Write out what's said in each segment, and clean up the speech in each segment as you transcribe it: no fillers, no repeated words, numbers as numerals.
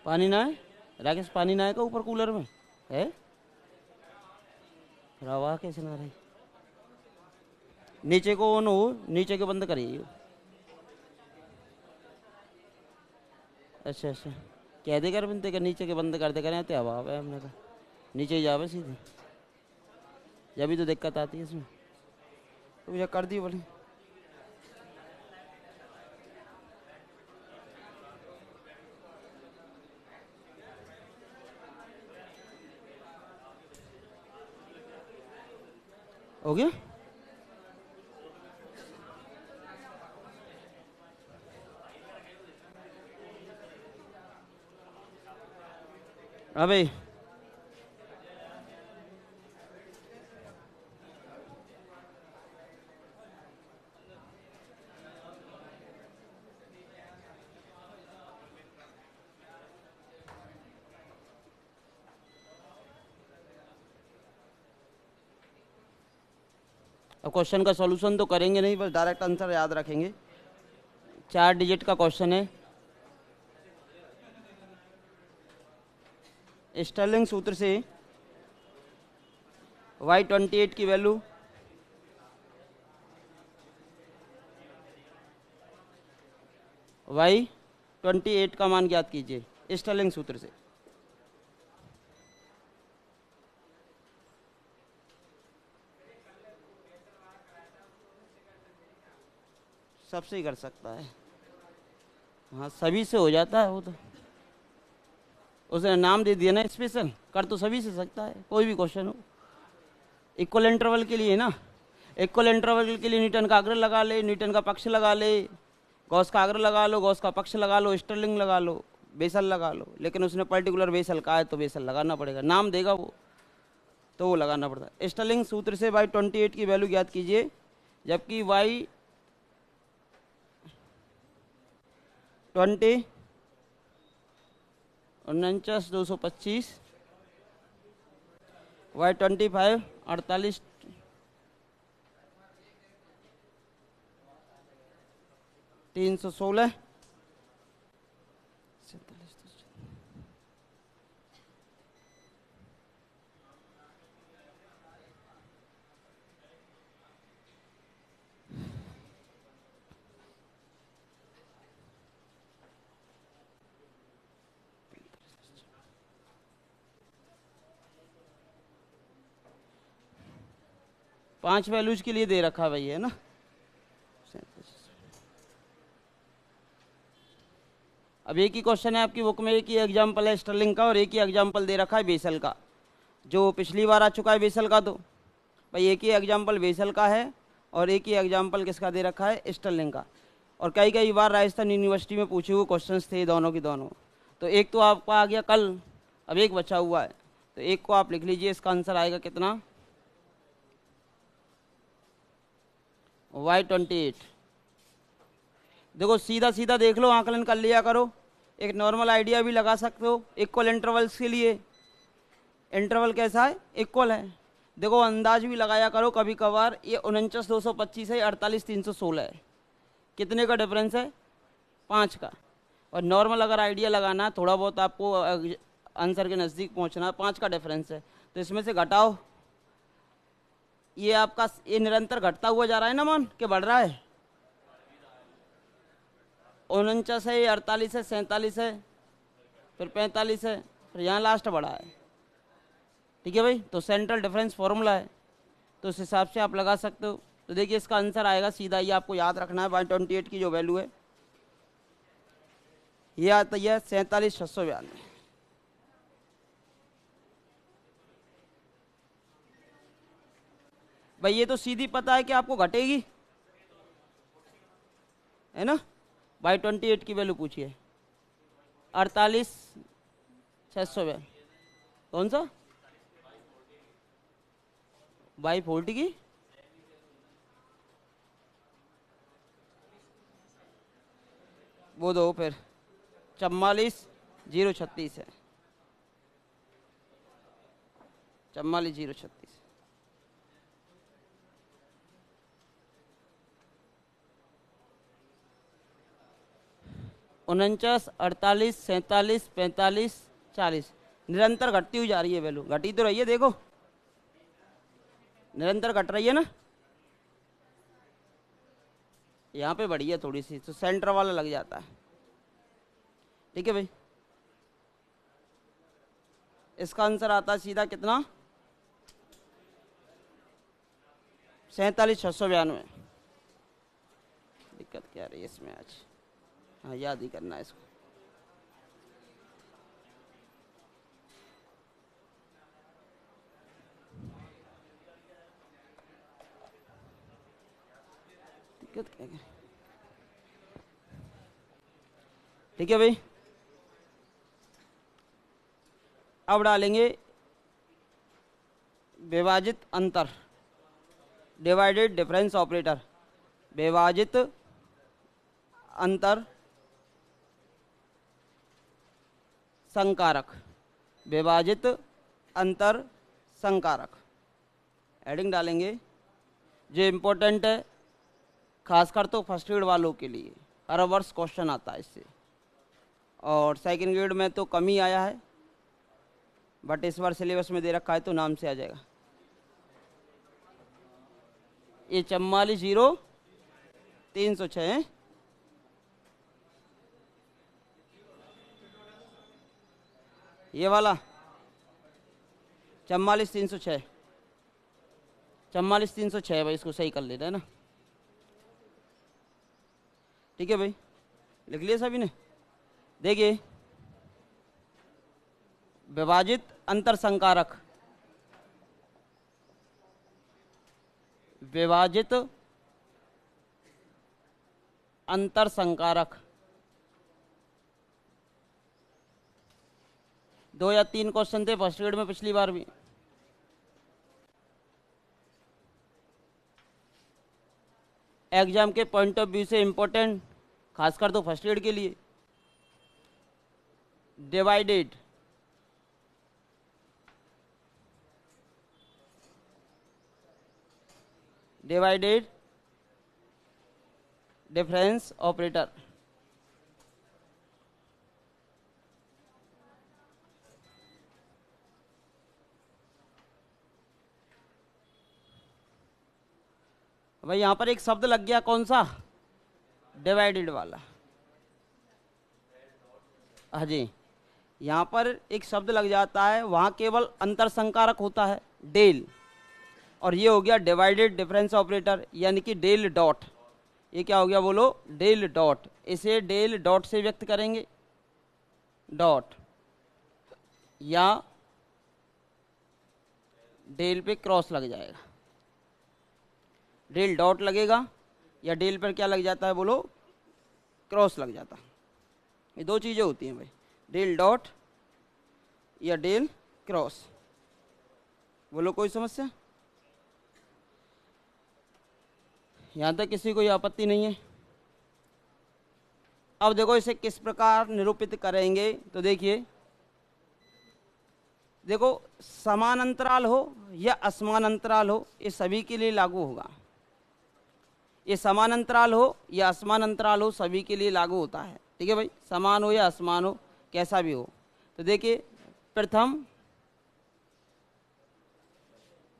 पानी ना है राकेश, पानी ना है का ऊपर कूलर में है? फिर आवाज़ कैसे ना रही? नीचे को ऑन हो, नीचे के बंद करिए। अच्छा अच्छा, कह दे कर बिनते का नीचे के बंद कर दे करें तो हवा है, हमने कहा नीचे ही जावे सीधे, जब भी तो दिक्कत आती है इसमें। तो मुझे कर दी बोले। हो गया? अबे अब क्वेश्चन का सॉल्यूशन तो करेंगे नहीं, बस डायरेक्ट आंसर याद रखेंगे। 4 डिजिट का क्वेश्चन है। स्टर्लिंग सूत्र से Y28 की वैल्यू Y28 का मान ज्ञात कीजिए स्टर्लिंग सूत्र से। सबसे ही कर सकता है, हाँ सभी से हो जाता है वो तो। उसने नाम दे दिया ना स्पेशल, कर तो सभी से सकता है, कोई भी क्वेश्चन हो। इक्वल इंटरवल के लिए ना, इक्वल इंटरवल के लिए न्यूटन का अग्र लगा ले, न्यूटन का पक्ष लगा ले, गॉस का अग्र लगा लो, गॉस का पक्ष लगा लो, स्टर्लिंग लगा लो, बेसल लगा लो। लेकिन उसने पर्टिकुलर बेसल कहा है तो बेसल लगाना पड़ेगा, नाम देगा वो तो वो लगाना पड़ता है। स्टर्लिंग सूत्र से Y28 की वैल्यू ज्ञात कीजिए, जबकि Y20 49 225, Y25 48 316, 5 वैल्यूज के लिए दे रखा भाई है ना। अब एक ही क्वेश्चन है आपकी बुक में, एक ही एग्जाम्पल है स्टर्लिंग का और एक ही एग्जाम्पल दे रखा है बेसल का, जो पिछली बार आ चुका है बेसल का। तो भाई एक ही एग्जाम्पल बेसल का है और एक ही एग्जाम्पल किसका दे रखा है, स्टर्लिंग का। और कई कई बार राजस्थान यूनिवर्सिटी में पूछे हुए क्वेश्चन थे दोनों की दोनों। तो एक तो आपका आ गया कल, अब एक बचा हुआ है, तो एक को आप लिख लीजिए, इसका आंसर आएगा कितना, Y28। देखो सीधा सीधा देख लो, आकलन कर लिया करो, एक नॉर्मल आइडिया भी लगा सकते हो इक्वल इंटरवल्स के लिए। इंटरवल कैसा है, इक्वल है। देखो अंदाज भी लगाया करो कभी कभार, ये 49 225 है, 48 316 है, कितने का डिफरेंस है, 5 का। और नॉर्मल अगर आइडिया लगाना थोड़ा बहुत आपको आंसर के नज़दीक पहुंचना, 5 का डिफरेंस है, तो इसमें से घटाओ। ये आपका ये निरंतर घटता हुआ जा रहा है ना मान, कि बढ़ रहा है, 49 है, 48 है, 47 है, फिर 45 है, फिर यहाँ लास्ट बढ़ा है। ठीक है भाई, तो सेंट्रल डिफरेंस फॉर्मूला है, तो उस हिसाब से आप लगा सकते हो। तो देखिए इसका आंसर आएगा सीधा, ये आपको याद रखना है, Y28 की जो वैल्यू है ये आती है 47 692। भाई ये तो सीधी पता है कि आपको घटेगी, है ना। Y28 की वैल्यू पूछिए, 48 692। कौन सा, Y40 की, वो दो फिर 44 036 है, 44 036। 49 49, 48, 47, 45, 40 निरंतर घटती हुई जा रही है वैल्यू, घटी तो रही है, देखो निरंतर घट रही है ना, यहाँ पे बढ़ी है थोड़ी सी, तो सेंटर वाला लग जाता है। ठीक है भाई, इसका आंसर आता है सीधा कितना, 47,692। दिक्कत क्या रही है इसमें आज, हाँ याद ही करना है इसको। दिक्कत क्या है, ठीक है भाई। अब डालेंगे विभाजित अंतर, डिवाइडेड डिफरेंस ऑपरेटर, विभाजित अंतर संकारक, विभाजित अंतर संकारक, एडिंग डालेंगे। जो इम्पोर्टेंट है खासकर तो फर्स्ट ग्रेड वालों के लिए, हर वर्ष क्वेश्चन आता है इससे, और सेकंड ग्रेड में तो कम ही आया है, बट इस बार सिलेबस में दे रखा है तो नाम से आ जाएगा। ये 44,0,306 है, ये वाला 44,306, 44,306 भाई, इसको सही कर लेना है ना। ठीक है भाई, लिख लिया सभी ने। देखिए विभाजित अंतर संकारक, विभाजित अंतर संकारक 2 या 3 क्वेश्चन थे फर्स्ट ग्रेड में पिछली बार भी। एग्जाम के पॉइंट ऑफ व्यू से इंपॉर्टेंट, खासकर तो फर्स्ट ग्रेड के लिए। डिवाइडेड डिवाइडेड डिफरेंस ऑपरेटर, भाई यहां पर एक शब्द लग गया, कौन सा, डिवाइडेड वाला। हाँ जी, यहाँ पर एक शब्द लग जाता है, वहाँ केवल अंतर संकारक होता है डेल, और ये हो गया डिवाइडेड डिफरेंस ऑपरेटर, यानी कि डेल डॉट। ये क्या हो गया बोलो, डेल डॉट। इसे डेल डॉट से व्यक्त करेंगे, डॉट, या डेल पे क्रॉस लग जाएगा, डेल डॉट लगेगा, या डेल पर क्या लग जाता है बोलो, क्रॉस लग जाता है। ये दो चीज़ें होती हैं भाई, डेल डॉट या डेल क्रॉस। बोलो कोई समस्या, यहाँ तक किसी को ये आपत्ति नहीं है। अब देखो इसे किस प्रकार निरूपित करेंगे, तो देखिए, देखो समान अंतराल हो या असमान अंतराल हो, ये सभी के लिए लागू होगा। ये समान अंतराल हो या असमान अंतराल हो, सभी के लिए लागू होता है। ठीक है भाई, समान हो या असमान हो, कैसा भी हो। तो देखिए, प्रथम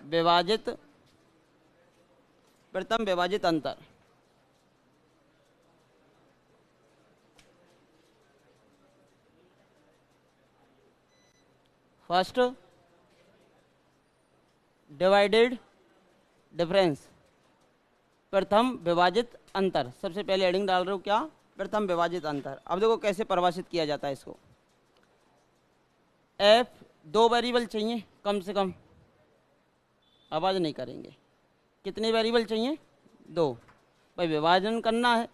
विभाजित अंतर, फर्स्ट डिवाइडेड डिफरेंस, प्रथम विभाजित अंतर। सबसे पहले एडिंग डाल रहे हो क्या, प्रथम विभाजित अंतर। अब देखो कैसे परिभाषित किया जाता है इसको। एफ, 2 वेरिएबल चाहिए कम से कम, आवाज नहीं करेंगे, कितने वेरिएबल चाहिए, 2। भाई विभाजन करना है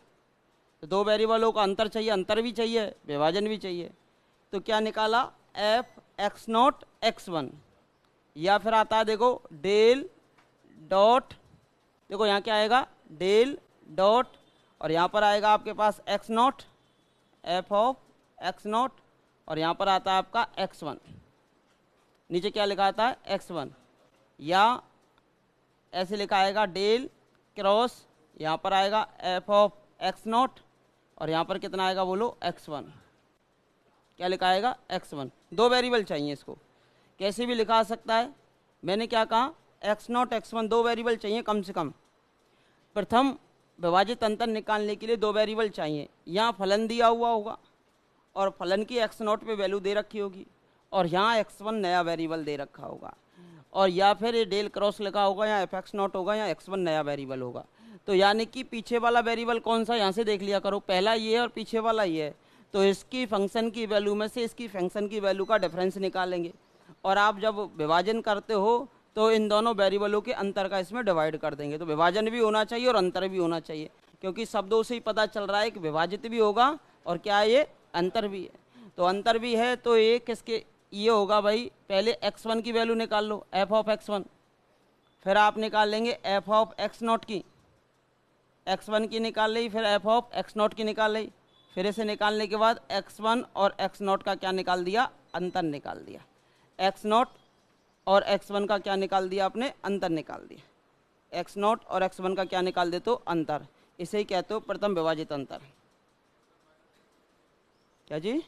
तो 2 वेरिएबलों का अंतर चाहिए, अंतर भी चाहिए, विभाजन भी चाहिए। तो क्या निकाला, एफ x0 x1, या फिर आता है देखो डेल डॉट, देखो यहाँ क्या आएगा, डेल डॉट, और यहाँ पर आएगा आपके पास x0, एफ ऑफ x0, और यहाँ पर आता है आपका x1, नीचे क्या लिखा आता है x1, या ऐसे लिखा आएगा डेल क्रॉस, यहाँ पर आएगा एफ ऑफ x0, और यहाँ पर कितना आएगा बोलो x1। क्या लिखा आएगा x1। दो वेरिएबल चाहिए इसको, कैसे भी लिखा सकता है। मैंने क्या कहा x0 x1 दो वेरिएबल चाहिए कम से कम। प्रथम विभाजित अंतर निकालने के लिए दो वेरिएबल चाहिए। यहाँ फलन दिया हुआ होगा और फलन की x0 पे वैल्यू दे रखी होगी और यहाँ x1 नया वेरिएबल दे रखा होगा, और या फिर ये डेल क्रॉस लिखा होगा, या fx0 होगा, या x1 नया वेरिएबल होगा। तो यानी कि पीछे वाला वेरिएबल कौन सा, यहाँ से देख लिया करो, पहला ये है और पीछे वाला ये है। तो इसकी फंक्शन की वैल्यू में से इसकी फंक्शन की वैल्यू का डिफरेंस निकालेंगे, और आप जब विभाजन करते हो तो इन दोनों वेरिएबलों के अंतर का इसमें डिवाइड कर देंगे। तो विभाजन भी होना चाहिए और अंतर भी होना चाहिए, क्योंकि शब्दों से ही पता चल रहा है कि विभाजित भी होगा और क्या है ये अंतर भी है। तो अंतर भी है तो ये किसके ये होगा भाई, पहले x1 की वैल्यू निकाल लो f ऑफ x1, फिर आप निकाल लेंगे f ऑफ x0 की, x1 की निकाल ली, फिर f ऑफ x0 की निकाल ली, फिर इसे निकालने के बाद x1 और x0 का क्या निकाल दिया, अंतर निकाल दिया। x0 और x1 का क्या निकाल दिया आपने, अंतर निकाल दिया। x0 और x1 का क्या निकाल दे तो अंतर, इसे ही कहते हो प्रथम विभाजित अंतर। क्या जी,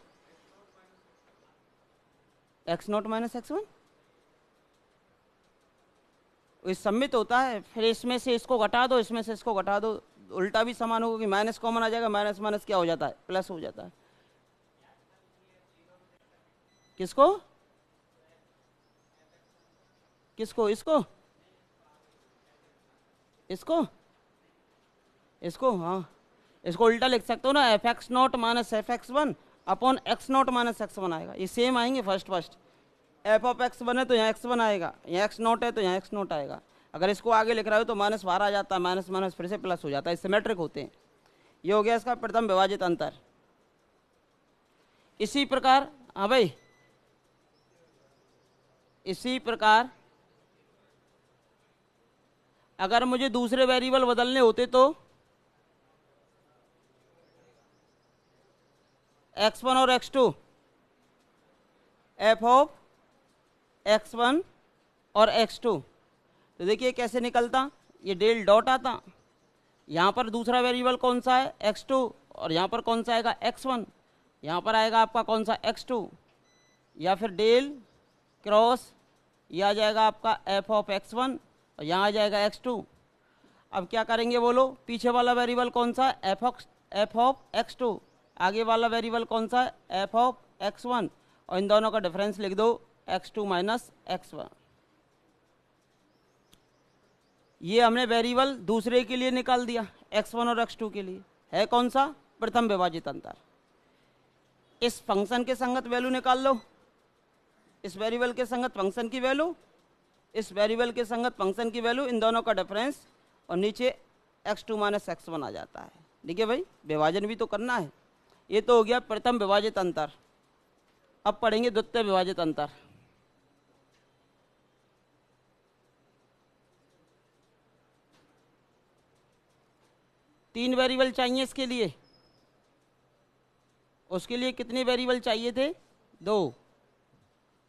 x0 माइनस x1 इस सम्मित होता है, फिर इसमें से इसको घटा दो, इसमें से इसको घटा दो, उल्टा भी समान होगा कि माइनस कॉमन आ जाएगा, माइनस माइनस क्या हो जाता है, प्लस हो जाता है। किसको किसको, इसको इसको इसको, हाँ इसको उल्टा लिख सकते हो ना, fx0 minus fx1 upon x0 minus x1 आएगा। ये सेम आएंगे फर्स्ट f ऑफ x1 है तो यहाँ x1 आएगा, यहाँ x0 है तो यहाँ x0 आएगा। अगर इसको आगे लिख रहा हो तो माइनस बाहर आ जाता है, माइनस माइनस फिर से प्लस हो जाता है, सिमेट्रिक होते हैं। ये हो गया इसका प्रथम विभाजित अंतर। इसी प्रकार, हाँ भाई, इसी प्रकार अगर मुझे दूसरे वेरिएबल बदलने होते तो x1 और x2, f ऑफ x1 और x2, तो देखिए कैसे निकलता, ये डेल डॉट आता, यहाँ पर दूसरा वेरिएबल कौन सा है x2 और यहाँ पर कौन सा आएगा x1, यहाँ पर आएगा आपका कौन सा x2, या फिर डेल क्रॉस ये आ जाएगा आपका f ऑफ x1 और यहाँ आ जाएगा x2। अब क्या करेंगे बोलो, पीछे वाला वेरिएबल कौन सा है f ऑफ x2, आगे वाला वेरिएबल कौन सा है f ऑफ x1, और इन दोनों का डिफरेंस लिख दो x2 माइनस x1। ये हमने वेरिएबल दूसरे के लिए निकाल दिया, x1 और x2 के लिए, है कौन सा, प्रथम विभाजित अंतर। इस फंक्शन के संगत वैल्यू निकाल लो, इस वेरिएबल के संगत फंक्शन की वैल्यू, इस वेरिएबल के संगत फंक्शन की वैल्यू, इन दोनों का डिफरेंस, और नीचे x2 माइनस x1 आ जाता है। ठीक है भाई, विभाजन भी तो करना है। ये तो हो गया प्रथम विभाजित अंतर। अब पढ़ेंगे द्वितीय विभाजित अंतर। तीन वेरिएबल चाहिए इसके लिए, उसके लिए कितने वेरिएबल चाहिए थे, दो,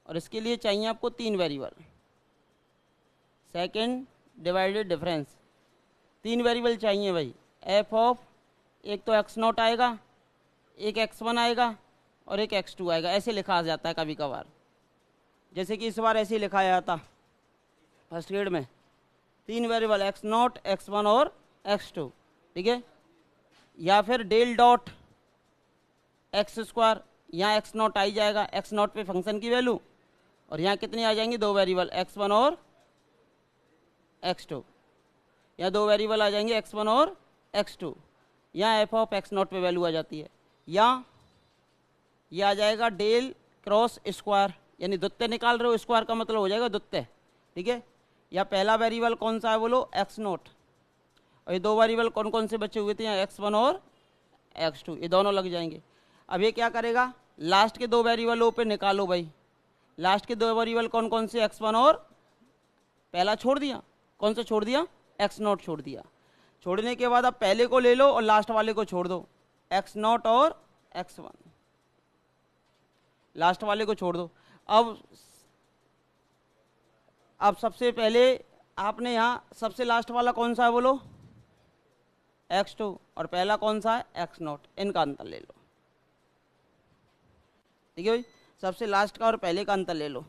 और इसके लिए चाहिए आपको तीन वेरिएबल। सेकंड डिवाइडेड डिफरेंस, तीन वेरिएबल चाहिए भाई, f ऑफ एक तो x0 आएगा, एक x1 आएगा और एक x2 आएगा। ऐसे लिखा जाता है कभी कभार, जैसे कि इस बार ऐसे ही लिखा जाता फर्स्ट ग्रेड में, तीन वेरिएबल x0 x1 और x2। ठीक है, या फिर डेल डॉट एक्स स्क्वायर, यहाँ x0 आ ही जाएगा, x0 पे फंक्शन की वैल्यू, और यहाँ कितने आ जाएंगे, दो वेरिएबल x1 और x2, यहाँ दो वेरिएबल आ जाएंगे x1 और x2, यहाँ f ऑफ x0 पे वैल्यू आ जाती है, या ये आ जाएगा डेल क्रॉस स्क्वायर, यानी द्वितीय निकाल रहे हो, स्क्वायर का मतलब हो जाएगा द्वितीय। ठीक है, या पहला वेरिएबल कौन सा है बोलो, x0, और ये दो वेरिएबल कौन कौन से बचे हुए थे, यहाँ x1 और x2, ये दोनों लग जाएंगे। अब ये क्या करेगा, लास्ट के दो वेरिएबलों पे निकालो भाई, लास्ट के दो वेरिएबल कौन कौन से, x1 और, पहला छोड़ दिया, कौन सा छोड़ दिया, x0 छोड़ दिया। छोड़ने के बाद अब पहले को ले लो और लास्ट वाले को छोड़ दो, x0 और x1, लास्ट वाले को छोड़ दो। अब सबसे पहले आपने यहाँ सबसे लास्ट वाला कौन सा है बोलो, x2 और पहला कौन सा है x0, इनका अंतर ले लो। ठीक है भाई, सबसे लास्ट का और पहले का अंतर ले लो।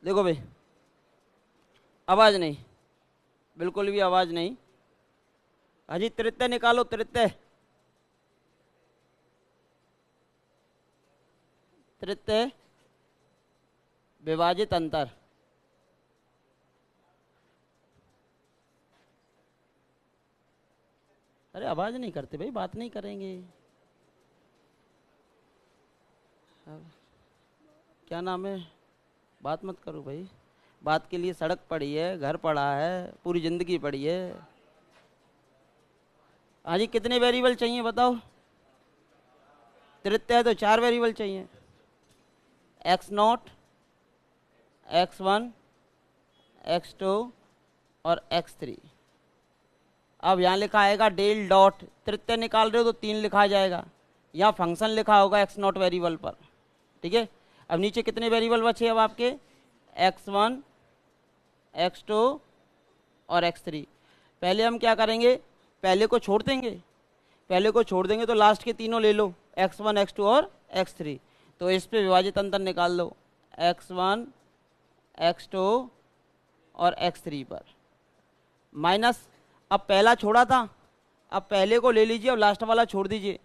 देखो भाई, आवाज नहीं, बिल्कुल भी आवाज नहीं। हाजी तृतीय निकालो, तृतीय, तृतीय विभाजित अंतर। अरे आवाज नहीं करते भाई, बात नहीं करेंगे। क्या नाम है, बात मत करो भाई। बात के लिए सड़क पड़ी है, घर पड़ा है, पूरी जिंदगी पड़ी है। हाँ जी, कितने वेरिएबल चाहिए बताओ? तृतीय है तो 4 वेरिएबल चाहिए, x0, x1, x2 और x3। अब यहाँ लिखा आएगा डेल डॉट, तृतीय निकाल रहे हो तो 3 लिखा जाएगा। यहाँ फंक्शन लिखा होगा x0 वेरिएबल पर। ठीक है, अब नीचे कितने वेरिएबल बचे अब आपके? x1, x2 और x3। पहले हम क्या करेंगे, पहले को छोड़ देंगे, पहले को छोड़ देंगे तो लास्ट के तीनों ले लो, x1, x2 और x3। तो इस पे विभाजित अंतर निकाल लो, x1, x2 और x3 पर माइनस। अब पहला छोड़ा था, अब पहले को ले लीजिए और लास्ट वाला छोड़ दीजिए,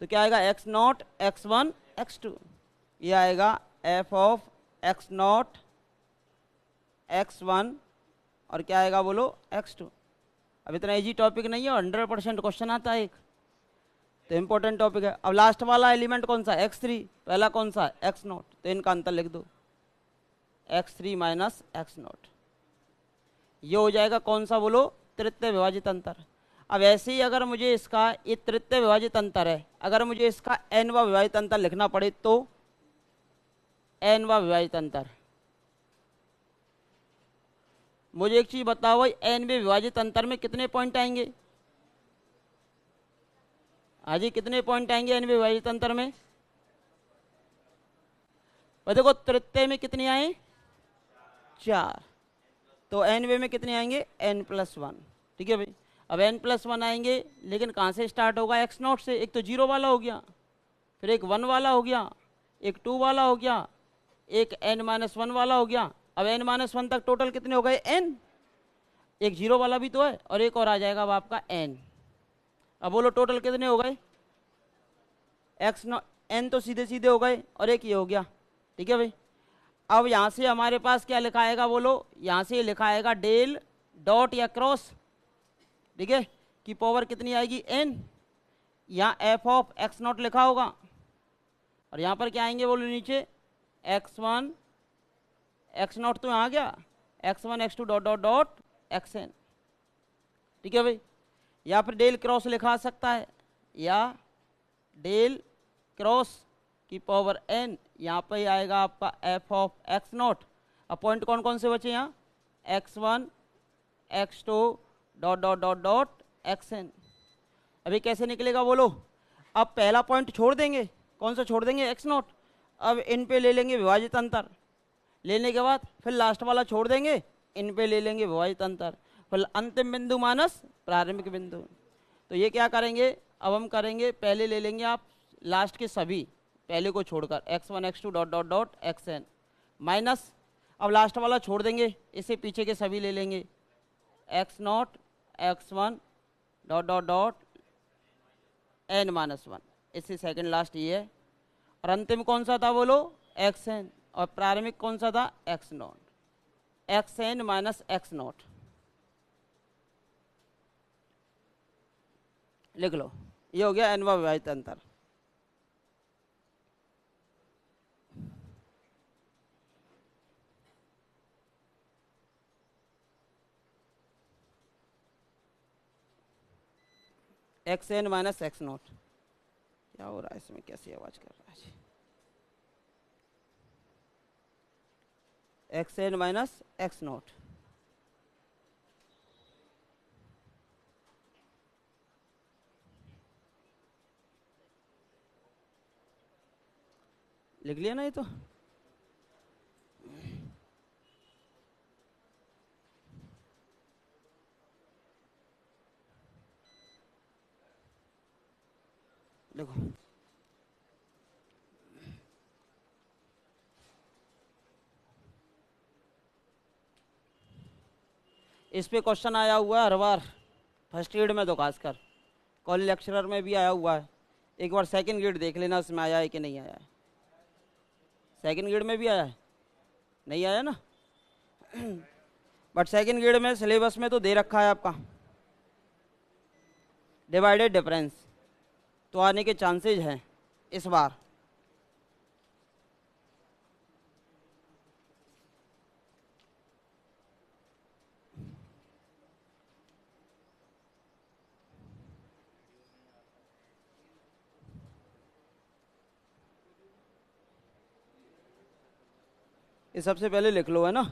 तो क्या आएगा x0, x1, x2। ये आएगा f ऑफ x0, x1 और क्या आएगा बोलो x2। अब इतना इजी टॉपिक नहीं है, 100% क्वेश्चन आता है एक, तो इम्पोर्टेंट टॉपिक है। अब लास्ट वाला एलिमेंट कौन सा? x3, पहला कौन सा? x0, तो इनका अंतर लिख दो, x3 माइनस x0। ये हो जाएगा कौन सा बोलो? तृतीय विभाजित अंतर। अब ऐसे ही अगर मुझे इसका, ये तृतीय विभाजित अंतर है, अगर मुझे इसका nवां विभाजित अंतर लिखना पड़े तो nवां विभाजित अंतर। मुझे एक चीज बताओ भाई, nवें विभाजित अंतर में कितने पॉइंट आएंगे? हाजी कितने पॉइंट आएंगे nवें विभाजित अंतर में? और देखो तृतीय में कितने आए? 4। तो nवें में कितने आएंगे? n+1। ठीक है भाई, अब n+1 आएंगे, लेकिन कहाँ से स्टार्ट होगा? x0 से। एक तो 0 वाला हो गया, फिर एक 1 वाला हो गया, एक 2 वाला हो गया, एक n-1 वाला हो गया। अब n-1 तक टोटल कितने हो गए? n। एक 0 वाला भी तो है और एक और आ जाएगा अब आपका n। अब बोलो टोटल कितने हो गए? x0 n तो सीधे सीधे हो गए और एक ये हो गया। ठीक है भाई, अब यहाँ से हमारे पास क्या लिखा आएगा बोलो? यहाँ से लिखा आएगा डेल डॉट या क्रॉस। ठीक है, की पावर कितनी आएगी? n। यहाँ f ऑफ x0 लिखा होगा और यहाँ पर क्या आएंगे बोलो? नीचे x1, x0 तो यहाँ आ गया, x1, x2 dot dot dot xn। ठीक है भाई, या फिर डेल क्रॉस लिखा सकता है, या डेल क्रॉस की पावर n। यहाँ पे आएगा आपका f ऑफ x0। अब पॉइंट कौन कौन से बचे यहाँ? x1, x2 dot dot dot dot xn। अभी कैसे निकलेगा बोलो? अब पहला पॉइंट छोड़ देंगे, कौन सा छोड़ देंगे? x0। अब इन पे ले लेंगे विभाजित अंतर, लेने के बाद फिर लास्ट वाला छोड़ देंगे, इन पे ले लेंगे विभाजित अंतर, फिर अंतिम बिंदु माइनस प्रारंभिक बिंदु। तो ये क्या करेंगे? अब हम करेंगे, पहले ले लेंगे आप लास्ट के सभी, पहले को छोड़कर x1, x2 dot dot dot xn minus. अब लास्ट वाला छोड़ देंगे, इससे पीछे के सभी ले लेंगे। x0 x1 dot dot dot n-1, इससे सेकंड लास्ट ये है। और अंतिम कौन सा था बोलो, xn, और प्रारंभिक कौन सा था, x0, xn माइनस x0। लिख लो, ये हो गया n-वा विभाजित अंतर। xn minus x0। क्या हो रहा है इसमें, कैसी आवाज कर रहा है, xn माइनस x0। लिख लिया ना ये तो। देखो इस पे क्वेश्चन आया हुआ है हर बार, फर्स्ट ग्रेड में तो खासकर, कॉलेज लेक्चरर में भी आया हुआ है। एक बार सेकंड ग्रेड देख लेना उसमें आया है कि नहीं आया है। सेकंड ग्रेड में भी आया है, नहीं आया ना। बट सेकंड ग्रेड में सिलेबस में तो दे रखा है आपका डिवाइडेड डिफरेंस, तो आने के चांसेज हैं इस बार। ये सबसे पहले लिख लो, है ना।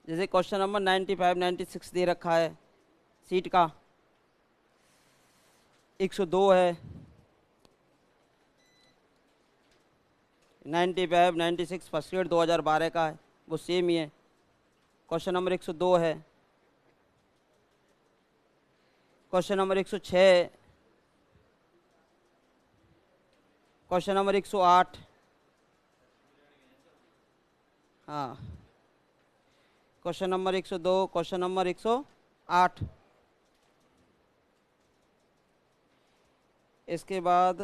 जैसे क्वेश्चन नंबर 95 96 दे रखा है सीट का, 102 है, 95 96 फर्स्ट ग्रेड 2012 का है, वो सेम ही है। क्वेश्चन नंबर 102 है, क्वेश्चन नंबर 106 है, क्वेश्चन नंबर 108, हाँ, क्वेश्चन नंबर 102, क्वेश्चन नंबर 108। इसके बाद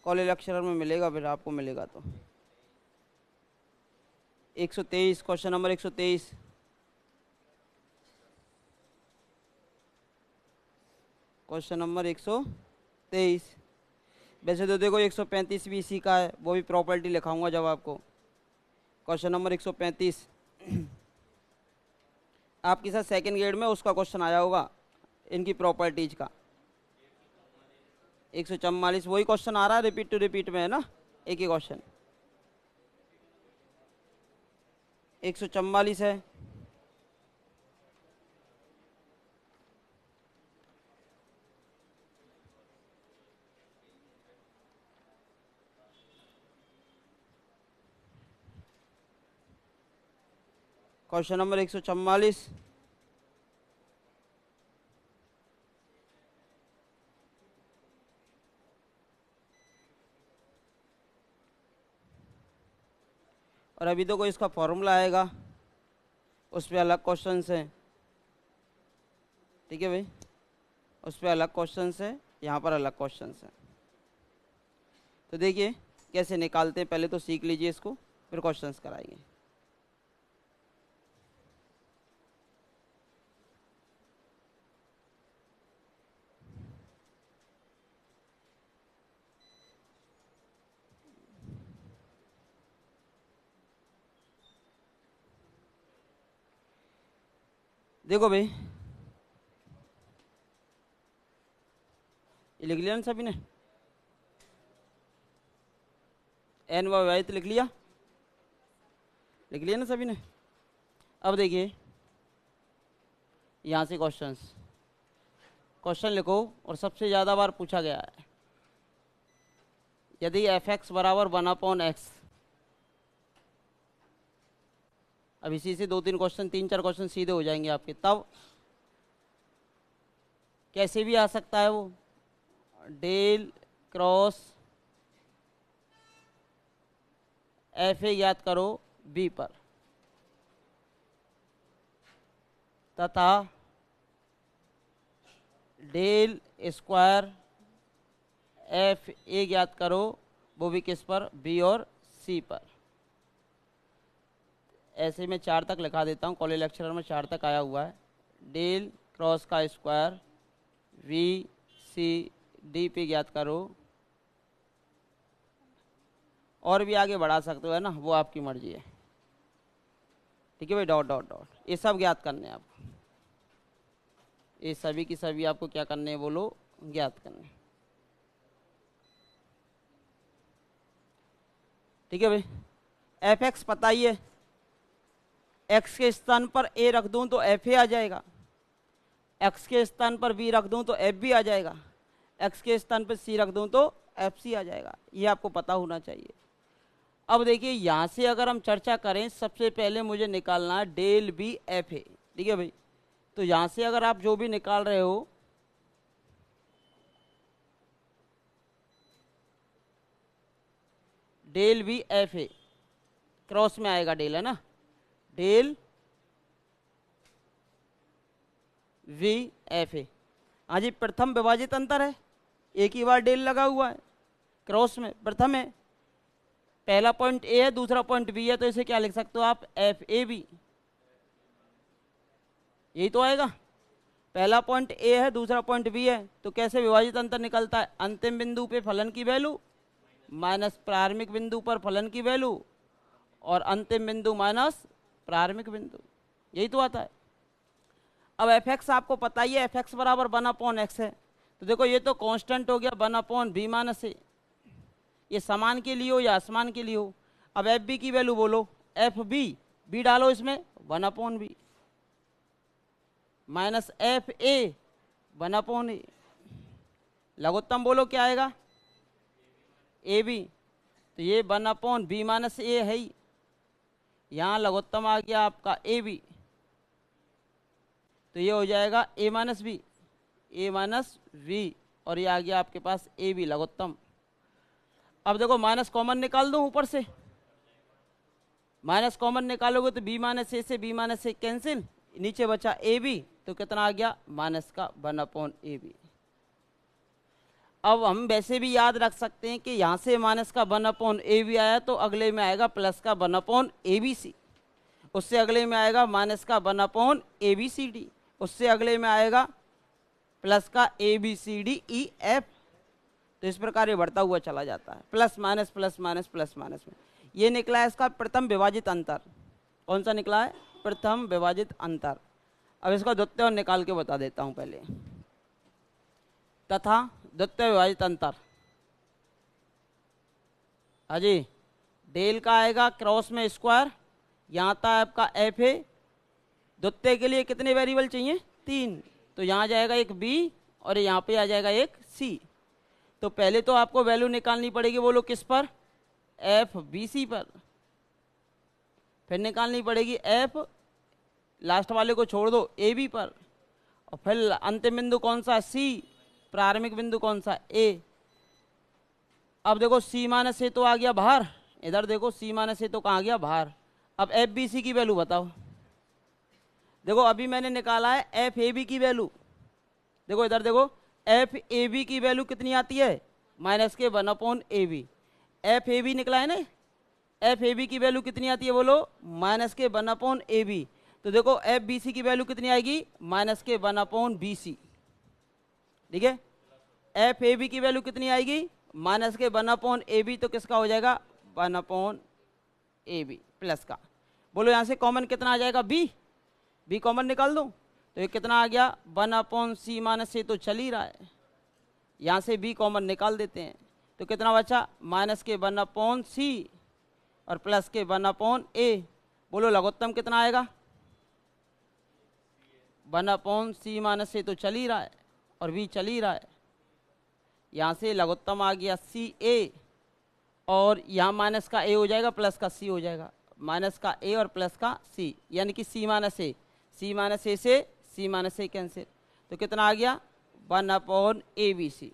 कॉलेज लेक्चरर में मिलेगा, फिर आपको मिलेगा तो 123, क्वेश्चन नंबर 123, क्वेश्चन नंबर 123। वैसे तो देखो 135 भी इसी का है, वो भी प्रॉपर्टी लिखाऊंगा जब आपको। क्वेश्चन नंबर 135 आपके साथ सेकंड ग्रेड में उसका क्वेश्चन आया होगा, इनकी प्रॉपर्टीज का। 144 वही क्वेश्चन आ रहा है, रिपीट टू रिपीट में है ना, एक ही क्वेश्चन। 144 है, क्वेश्चन नंबर 144, और अभी तो कोई इसका फॉर्मूला आएगा, उस पर अलग क्वेश्चन है, ठीक है भाई, उस पर अलग क्वेश्चन है, यहाँ पर अलग क्वेश्चन है। तो देखिए कैसे निकालते हैं, पहले तो सीख लीजिए इसको, फिर क्वेश्चंस कराएंगे। देखो भाई, ये लिख लिया ना सभी ने, एन विभाजित लिख लिया, लिख लिया ना सभी ने। अब देखिए यहाँ से क्वेश्चन लिखो और सबसे ज़्यादा बार पूछा गया है, यदि एफ एक्स बराबर 1/x, अब इसी से 2-3 क्वेश्चन 3-4 क्वेश्चन सीधे हो जाएंगे आपके। तब कैसे भी आ सकता है वो, डेल क्रॉस एफ ए ज्ञात करो बी पर, तथा डेल स्क्वायर एफ ए ज्ञात करो, वो भी किस पर, बी और सी पर। ऐसे में 4 तक लिखा देता हूँ, कॉलेज लेक्चरर में 4 तक आया हुआ है। डेल क्रॉस का स्क्वायर वी सी डी पे ज्ञात करो, और भी आगे बढ़ा सकते हो, है ना, वो आपकी मर्जी है। ठीक है भाई, डॉट डॉट डॉट ये सब ज्ञात करने हैं आपको, ये सभी की सभी आपको क्या करने हैं बोलो, ज्ञात करने। ठीक है भाई, एफ एक्स पता ही है, एक्स के स्थान पर ए रख दूं तो एफ ए आ जाएगा, एक्स के स्थान पर बी रख दूं तो एफ बी आ जाएगा, एक्स के स्थान पर सी रख दूं तो एफ सी आ जाएगा। ये आपको पता होना चाहिए। अब देखिए यहाँ से अगर हम चर्चा करें, सबसे पहले मुझे निकालना है डेल बी एफ ए। ठीक है भाई, तो यहाँ से अगर आप जो भी निकाल रहे हो, del B F A cross में आएगा डेल, है ना, डेल वी एफ ए। हाँ जी, प्रथम विभाजित अंतर है, एक ही बार डेल लगा हुआ है, क्रॉस में प्रथम है, पहला पॉइंट ए है, दूसरा पॉइंट बी है, तो इसे क्या लिख सकते हो आप, एफ ए बी। यही तो आएगा, पहला पॉइंट ए है, दूसरा पॉइंट बी है, तो कैसे विभाजित अंतर निकलता है, अंतिम बिंदु पे फलन की वैल्यू माइनस प्रारंभिक बिंदु पर फलन की वैल्यू, और अंतिम बिंदु माइनस प्रारंभिक बिंदु, यही तो आता है। अब एफ एक्स आपको पता ही है, एफ एक्स बराबर 1/x है, तो देखो ये तो कांस्टेंट हो गया 1/b माइनस ए, ये समान के लिए हो या असमान के लिए हो। अब एफ बी की वैल्यू बोलो, एफ बी, बी डालो इसमें 1/b minus F A 1/a, लघुत्तम बोलो क्या आएगा, ए बी, तो ये 1/b माइनस ए है ही, यहाँ लघुत्तम आ गया आपका ए बी, तो ये हो जाएगा A minus B, A minus V, और ये आ गया आपके पास ए बी लघुत्तम। अब देखो माइनस कॉमन निकाल दो ऊपर से, माइनस कॉमन निकालोगे तो बी माइनस ए से बी माइनस ए कैंसिल, नीचे बचा ए बी, तो कितना आ गया, माइनस का 1/ab। अब हम वैसे भी याद रख सकते हैं कि यहाँ से माइनस का 1/ab आया, तो अगले में आएगा प्लस का 1/abc, उससे अगले में आएगा माइनस का 1/abcd, उससे अगले में आएगा प्लस का abcdef। तो इस प्रकार ये बढ़ता हुआ चला जाता है, plus minus plus minus plus minus में। ये निकला है इसका प्रथम विभाजित अंतर। कौन सा निकला है, प्रथम विभाजित अंतर। अब इसका द्वितीय निकाल के बता देता हूं पहले, तथा द्वितीय विभाजित अंतर, हाजी, डेल का आएगा क्रॉस में स्क्वायर, यहाँ आता है आपका एफ ए, द्वितीय के लिए कितने वेरिएबल चाहिए, 3, तो यहाँ जाएगा एक बी और यहाँ पे आ जाएगा एक सी। तो पहले तो आपको वैल्यू निकालनी पड़ेगी, बोलो किस पर, एफ बी सी पर, फिर निकालनी पड़ेगी एफ, लास्ट वाले को छोड़ दो, ए बी पर, और फिर अंतिम बिंदु कौन सा, सी, प्रारंभिक बिंदु कौन सा, ए। अब देखो सी माइनस ए तो आ गया बाहर, इधर देखो सी माइनस ए तो कहाँ गया, बाहर। अब एफ बी सी की वैल्यू बताओ, देखो अभी मैंने निकाला है एफ ए बी की वैल्यू, देखो इधर देखो, एफ ए बी की वैल्यू कितनी आती है, माइनस के 1/ab। एफ ए बी निकला है ना, एफ ए बी की वैल्यू कितनी आती है बोलो, माइनस के 1/ab। तो देखो एफ बी सी की वैल्यू कितनी आएगी, माइनस के 1/bc। ठीक है, एफ ए बी की वैल्यू कितनी आएगी, माइनस के 1/ab, तो किसका हो जाएगा, 1/ab प्लस का। बोलो यहाँ से कॉमन कितना आ जाएगा, बी, बी कॉमन निकाल दो, तो ये कितना आ गया, 1/c माइनस से तो चल ही रहा है, यहाँ से बी कॉमन निकाल देते हैं, तो कितना बचा, माइनस के 1/c और प्लस के 1/a। बोलो लघुत्तम कितना आएगा, 1/c - a तो चल ही रहा है और b चल ही रहा है। यहाँ से लघुत्तम आ गया सी ए, और यहाँ माइनस का a हो जाएगा प्लस का c हो जाएगा, माइनस का a और प्लस का c, यानी कि c - a, c - a से c - a कैंसिल, तो कितना आ गया 1/abc।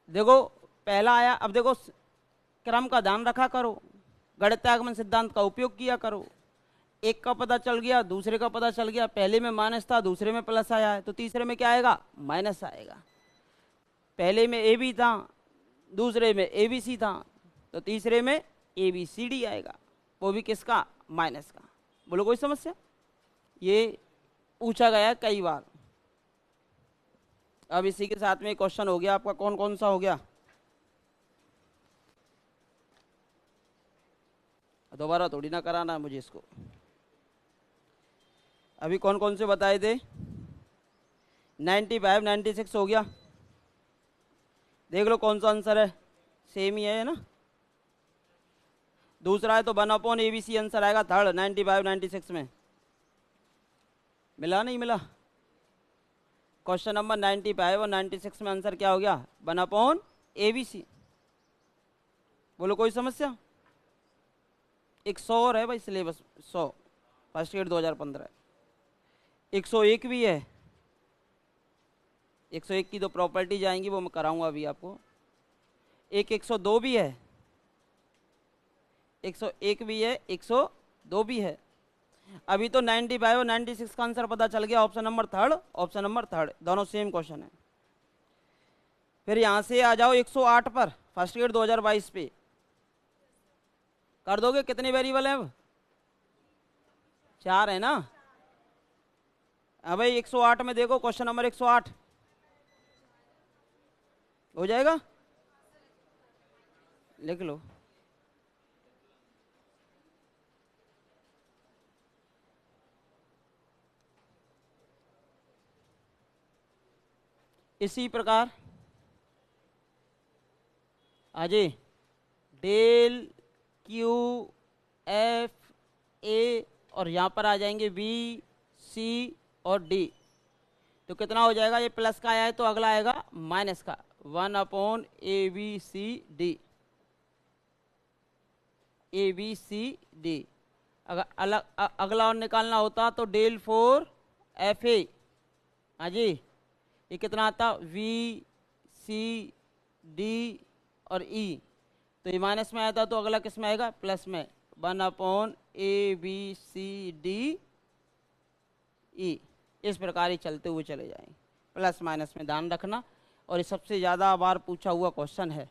देखो पहला आया। अब देखो क्रम का ध्यान रखा करो, गणितागमन सिद्धांत का उपयोग किया करो। एक का पता चल गया, दूसरे का पता चल गया, पहले में माइनस था दूसरे में प्लस आया है, तो तीसरे में क्या आएगा माइनस आएगा। पहले में ए बी था दूसरे में ए बी सी था, तो तीसरे में ए बी सी डी आएगा, वो भी किसका माइनस का। बोलो कोई समस्या? ये पूछा गया कई बार। अब इसी के साथ में क्वेश्चन हो गया आपका, कौन कौन सा हो गया, दोबारा थोड़ी ना कराना है मुझे इसको। अभी कौन कौन से बताए थे? 95 96 हो गया। देख लो कौन सा आंसर है, सेम ही है ना। दूसरा है तो 1/abc आंसर आएगा थर्ड 95 96 में। मिला नहीं मिला? क्वेश्चन नंबर 95 और 96 में आंसर क्या हो गया 1/abc। बोलो कोई समस्या? एक 100 और है भाई सिलेबस, 100 फर्स्ट ग्रेड 2015। 101 भी है, 101 की तो प्रॉपर्टी जाएंगी, वो मैं कराऊंगा अभी आपको। एक 102 भी है, 101 भी है, 102 भी है। अभी तो 95 और 96 का आंसर पता चल गया, ऑप्शन नंबर थर्ड, दोनों सेम क्वेश्चन है। फिर यहां से आ जाओ 108 पर, फर्स्ट ग्रेड 2022 पे कर दोगे। कितने वेरिएबल हैं अब? 4 है ना। अब भाई 108 में देखो, क्वेश्चन नंबर 108 हो जाएगा, लिख लो। इसी प्रकार अजय डेल क्यू एफ ए, और यहाँ पर आ जाएंगे बी सी और डी, तो कितना हो जाएगा? ये प्लस का आया है तो अगला आएगा माइनस का 1/abcd, abcd। अगर अलग अगला और निकालना होता तो डेल 4 एफ ए, हाँ जी, ये कितना आता वी सी डी और ई, तो ये माइनस में आया था तो अगला किस में आएगा प्लस में 1/abcd ई। इस प्रकार ही चलते हुए चले जाएंगे, प्लस माइनस में ध्यान रखना। और ये सबसे ज़्यादा बार पूछा हुआ क्वेश्चन है,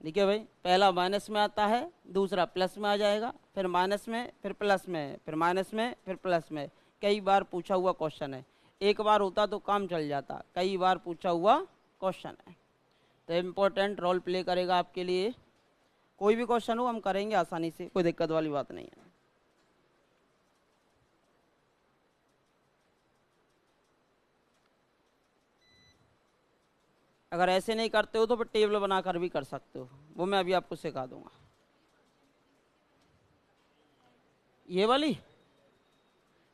ठीक है भाई। पहला माइनस में आता है, दूसरा प्लस में आ जाएगा, फिर माइनस में, फिर प्लस में, फिर माइनस में, फिर प्लस में। कई बार पूछा हुआ क्वेश्चन है, एक बार होता तो काम चल जाता, कई बार पूछा हुआ क्वेश्चन है, तो इम्पोर्टेंट रोल प्ले करेगा आपके लिए। कोई भी क्वेश्चन हो हम करेंगे आसानी से, कोई दिक्कत वाली बात नहीं है। अगर ऐसे नहीं करते हो तो फिर टेबल बनाकर भी कर सकते हो, वो मैं अभी आपको सिखा दूंगा। ये वाली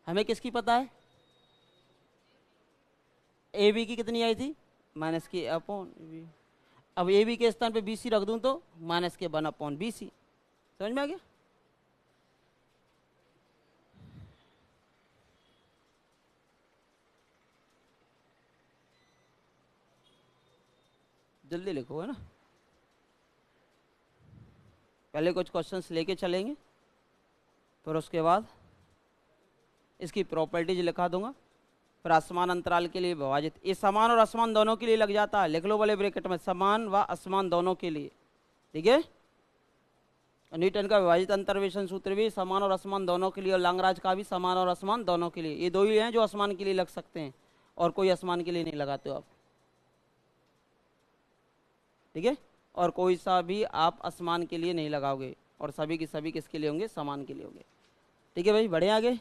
हमें किसकी पता है? ए बी की कितनी आई थी? माइनस की अपॉन बी। अब ए बी के स्थान पे बी सी रख दूं तो माइनस के 1/bc। समझ में आ गया? जल्दी लिखो, है ना। पहले कुछ क्वेश्चंस लेके चलेंगे, फिर उसके बाद इसकी प्रॉपर्टीज लिखा दूंगा, फिर असमान अंतराल के लिए विभाजित। ये समान और असमान दोनों के लिए लग जाता है, लिख लो बड़े ब्रैकेट में, समान व असमान दोनों के लिए, ठीक है। न्यूटन का विभाजित अंतर्वेशन सूत्र भी समान और असमान दोनों के लिए, और लांगराज का भी समान और असमान दोनों के लिए। ये दो ही हैं जो असमान के लिए लग सकते हैं, और कोई असमान के लिए नहीं लगाते हो आप, ठीक है। और कोई सा भी आप असमान के लिए नहीं लगाओगे, और सभी के सभी किसके लिए होंगे? समान के लिए होंगे, ठीक है भाई। बढ़े आगे।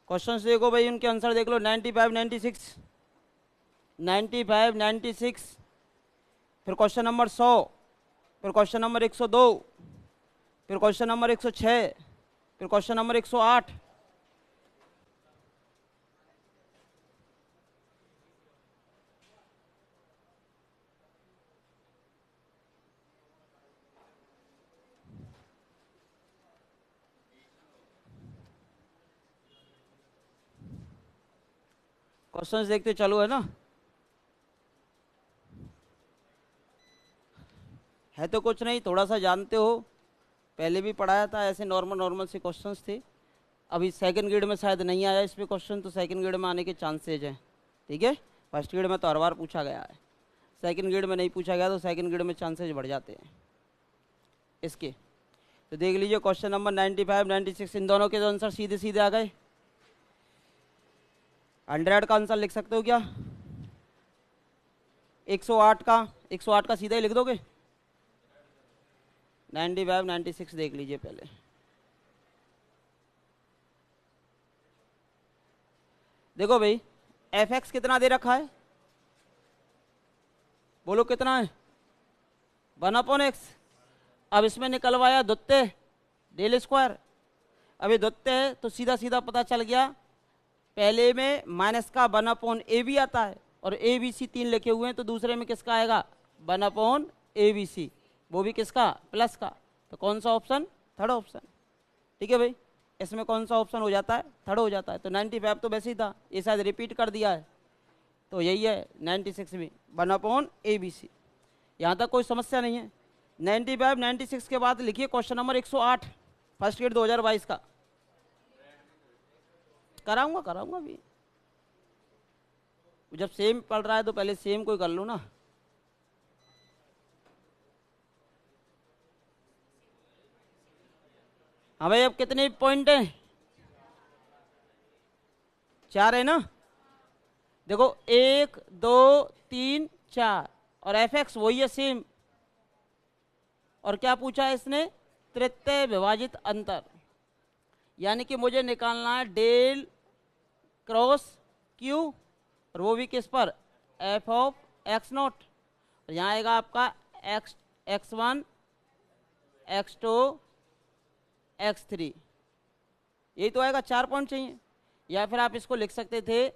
क्वेश्चंस देखो भाई, उनके आंसर देख लो। 95 96 95, 96, फिर क्वेश्चन नंबर 100, फिर क्वेश्चन नंबर 102, फिर क्वेश्चन नंबर 106, फिर क्वेश्चन नंबर 108। क्वेश्चंस देखते चलो, है ना? है तो कुछ नहीं, थोड़ा सा जानते हो, पहले भी पढ़ाया था, ऐसे नॉर्मल नॉर्मल से क्वेश्चंस थे। अभी सेकंड ग्रेड में शायद नहीं आया इस पे क्वेश्चन, तो सेकंड ग्रेड में आने के चांसेज हैं। ठीक है, फर्स्ट ग्रेड में तो हर बार पूछा गया है, सेकंड ग्रेड में नहीं पूछा गया तो सेकंड ग्रेड में चांसेज बढ़ जाते हैं इसके। तो देख लीजिए क्वेश्चन नंबर 95, 96, इन दोनों के जो आंसर सीधे सीधे आ गए। 100 का आंसर लिख सकते हो क्या? 108 का सीधा ही लिख दोगे? 95, 96 देख लीजिए पहले। देखो भाई, fx कितना दे रखा है, बोलो कितना है? 1/x। अब इसमें निकलवाया द्वितीय डेल स्क्वायर। अभी द्वितीय है तो सीधा सीधा पता चल गया, पहले में माइनस का 1/ab आता है और abc 3 लिखे हुए हैं, तो दूसरे में किसका आएगा? 1/abc, वो भी किसका? प्लस का। तो कौन सा ऑप्शन? Third option. ठीक है भाई, इसमें कौन सा ऑप्शन हो जाता है? थर्ड हो जाता है। तो 95 तो वैसे ही था, ये शायद रिपीट कर दिया है, तो यही है 96 भी 1/abc। यहाँ तक कोई समस्या नहीं है। 95, 96 के बाद लिखिए क्वेश्चन नंबर 108, फर्स्ट ग्रेड 2022 का। कराऊंगा भी, जब सेम पढ़ रहा है तो पहले सेम कोई कर लो ना। हाँ भाई, अब कितने पॉइंट हैं? 4 है ना? देखो 1, 2, 3, 4 और fx वही है सेम। और क्या पूछा है इसने? तृतीय विभाजित अंतर, यानी कि मुझे निकालना है डेल क्रॉस क्यू, और वो भी किस पर? F of x not. और यहाँ आएगा आपका x1, x2, x3, यही तो आएगा। 4 पॉइंट चाहिए। या फिर आप इसको लिख सकते थे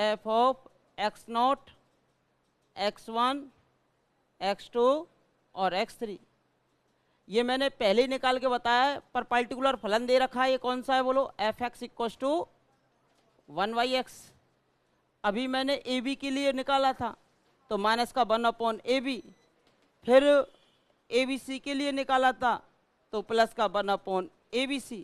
F of x not, x1, x2 और x3। ये मैंने पहले ही निकाल के बताया है, पर पर्टिकुलर फलन दे रखा है, ये कौन सा है बोलो? F X equal to 1/x। अभी मैंने ए बी के लिए निकाला था, तो माइनस का 1/ab। फिर ए बी सी के लिए निकाला था, तो प्लस का 1/abc।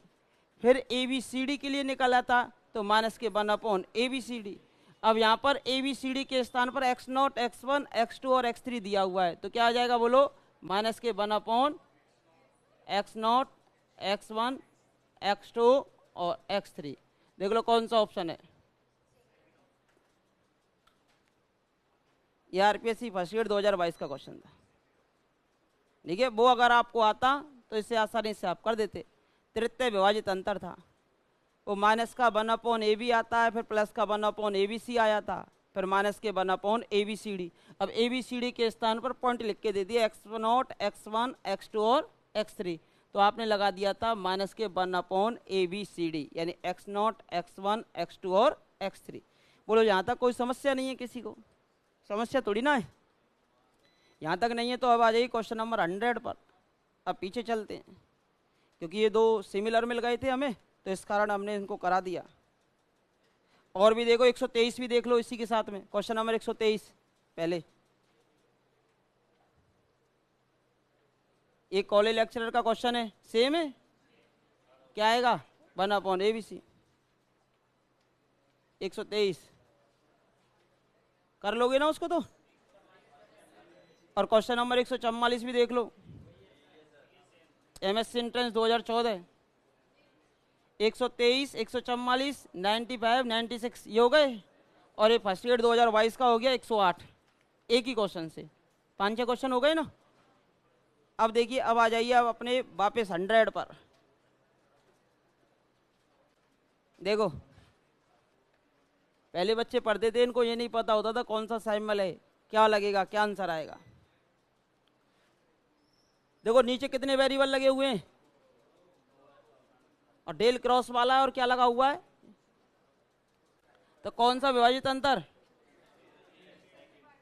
फिर ए बी सी डी के लिए निकाला था, तो माइनस के 1/abcd। अब यहाँ पर ए बी सी डी के स्थान पर x0, x1, x2 और x3 दिया हुआ है, तो क्या आ जाएगा बोलो? माइनस के 1/x0, x1, x2 और x3। देख लो कौन सा ऑप्शन है। ये आरपीएससी फर्स्ट ग्रेड 2022 का क्वेश्चन था। ठीक है, वो अगर आपको आता तो इससे आसानी से आप कर देते। तृतीय विभाजित अंतर था, वो माइनस का 1/ab आता है, फिर प्लस का 1/abc आया था, फिर माइनस के 1/abcd। अब abcd के स्थान पर पॉइंट लिख के दे दिया x0, x1, x2 और x3, तो आपने लगा दिया था माइनस के 1/abcd, यानी x0, x1, x2 और x3। बोलो यहाँ तक कोई समस्या नहीं है? किसी को समस्या थोड़ी ना है। यहाँ तक नहीं है तो अब आ जाइए क्वेश्चन नंबर 100 पर। अब पीछे चलते हैं, क्योंकि ये दो सिमिलर मिल गए थे हमें, तो इस कारण हमने इनको करा दिया। और भी देखो, 123 भी देख लो इसी के साथ में। क्वेश्चन नंबर 123 पहले, एक कॉलेज लेक्चरर का क्वेश्चन है, सेम है। क्या आएगा? 1/abc। 123 कर लोगे ना उसको तो। और क्वेश्चन नंबर 144 भी देख लो, एमएससी एंट्रेंस 2014। 123, 144, 95, 96 ये हो गए। और ये फर्स्ट ग्रेड 2022 का हो गया 108, एक ही क्वेश्चन से 5-6 क्वेश्चन हो गए ना। अब देखिए, अब आ जाइए अब अपने वापस 100 पर। देखो पहले बच्चे पढ़ते थे, इनको ये नहीं पता होता था कौन सा साइमल है, क्या लगेगा, क्या आंसर आएगा। देखो नीचे कितने वेरिएबल लगे हुए हैं, और डेल क्रॉस वाला है और क्या लगा हुआ है, तो कौन सा विभाजित अंतर,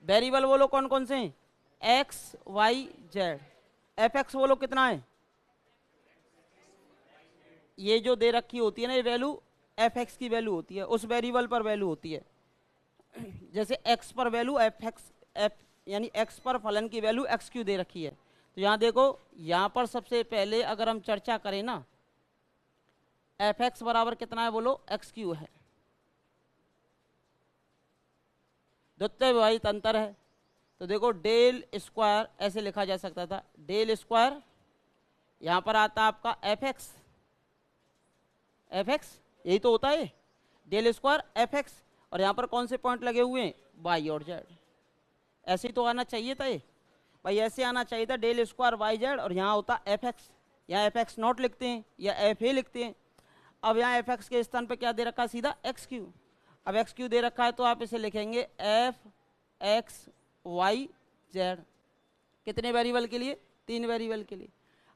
वेरिएबल बोलो कौन कौन से हैं, X Y Z. F X बोलो कितना है, ये जो दे रखी होती है ना ये वैल्यू एफ एक्स की वैल्यू होती है, उस वेरिएबल पर वैल्यू होती है। जैसे एक्स पर वैल्यू एफ एक्स, एफ यानी एक्स पर फलन की वैल्यू एक्स क्यू दे रखी है। तो यहाँ देखो, यहाँ पर सबसे पहले अगर हम चर्चा करें ना, एफ एक्स बराबर कितना है बोलो, एक्स क्यू है, द्वितीय विभाजित अंतर है। तो देखो डेल स्क्वायर ऐसे लिखा जा सकता था, डेल स्क्वायर यहाँ पर आता आपका एफ एक्स, एफ एक्स यही तो होता है, डेल स्क्वायर एफ एक्स, और यहाँ पर कौन से पॉइंट लगे हुए हैं, वाई और जेड। ऐसे ही तो आना चाहिए था ये भाई, ऐसे आना चाहिए था, डेल स्क्वायर वाई जेड, और यहाँ होता एफ एक्स, यहाँ एफ एक्स नॉट लिखते हैं या एफ ए लिखते हैं। अब यहाँ एफ एक्स के स्थान पे क्या दे रखा है, सीधा एक्स क्यू। अब एक्स क्यू दे रखा है तो आप इसे लिखेंगे एफ एक्स वाई जेड। कितने वेरिएबल के लिए, 3 वेरिएबल के लिए।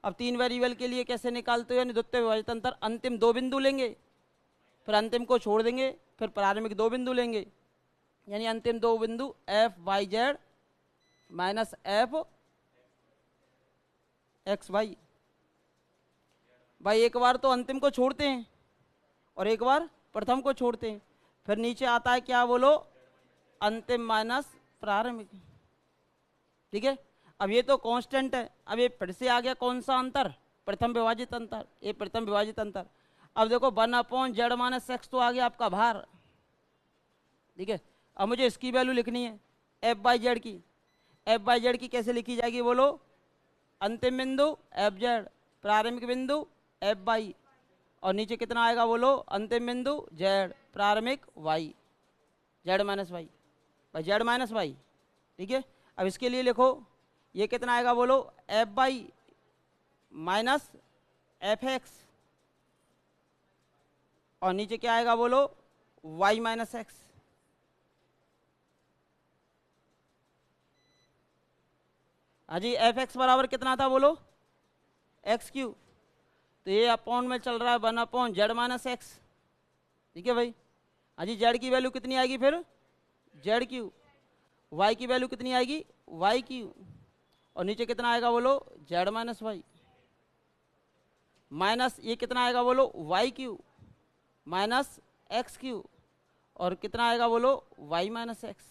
अब 3 वेरिएबल के लिए कैसे निकालते हो, यानी द्वितीय विभाजित अंतर, अंतिम 2 बिंदु लेंगे, फिर अंतिम को छोड़ देंगे, फिर प्रारंभिक 2 बिंदु लेंगे, यानी अंतिम 2 बिंदु F Y Z minus F X Y. भाई एक बार तो अंतिम को छोड़ते हैं और एक बार प्रथम को छोड़ते हैं, फिर नीचे आता है क्या बोलो, अंतिम माइनस प्रारंभिक। ठीक है, अब ये तो कांस्टेंट है, अब ये फिर से आ गया कौन सा अंतर, प्रथम विभाजित अंतर, ये प्रथम विभाजित अंतर। अब देखो 1/z माइनस एक्स तो आ गया आपका भार। ठीक है, अब मुझे इसकी वैल्यू लिखनी है एफ बाई जेड की। एफ बाई जेड की कैसे लिखी जाएगी बोलो, अंतिम बिंदु एफ जेड, प्रारंभिक बिंदु एफ बाई, और नीचे कितना आएगा बोलो, अंतिम बिंदु जेड, प्रारंभिक वाई, जेड माइनस वाई, भाई जेड माइनस वाई। ठीक है, अब इसके लिए लिखो, ये कितना आएगा बोलो, F by minus F x, और नीचे क्या आएगा बोलो, वाई माइनस एक्स। हाँ जी, एफ एक्स बराबर कितना था बोलो, एक्स क्यू, तो ये अपॉन में चल रहा है 1/z माइनस एक्स। ठीक है भाई, हाँ जी, जेड की वैल्यू कितनी आएगी फिर, जेड क्यू, वाई की वैल्यू कितनी आएगी, वाई क्यू, और नीचे कितना आएगा बोलो, जेड माइनस वाई, माइनस ये कितना आएगा बोलो, Y Q minus X Q, और कितना आएगा बोलो, वाई माइनस एक्स।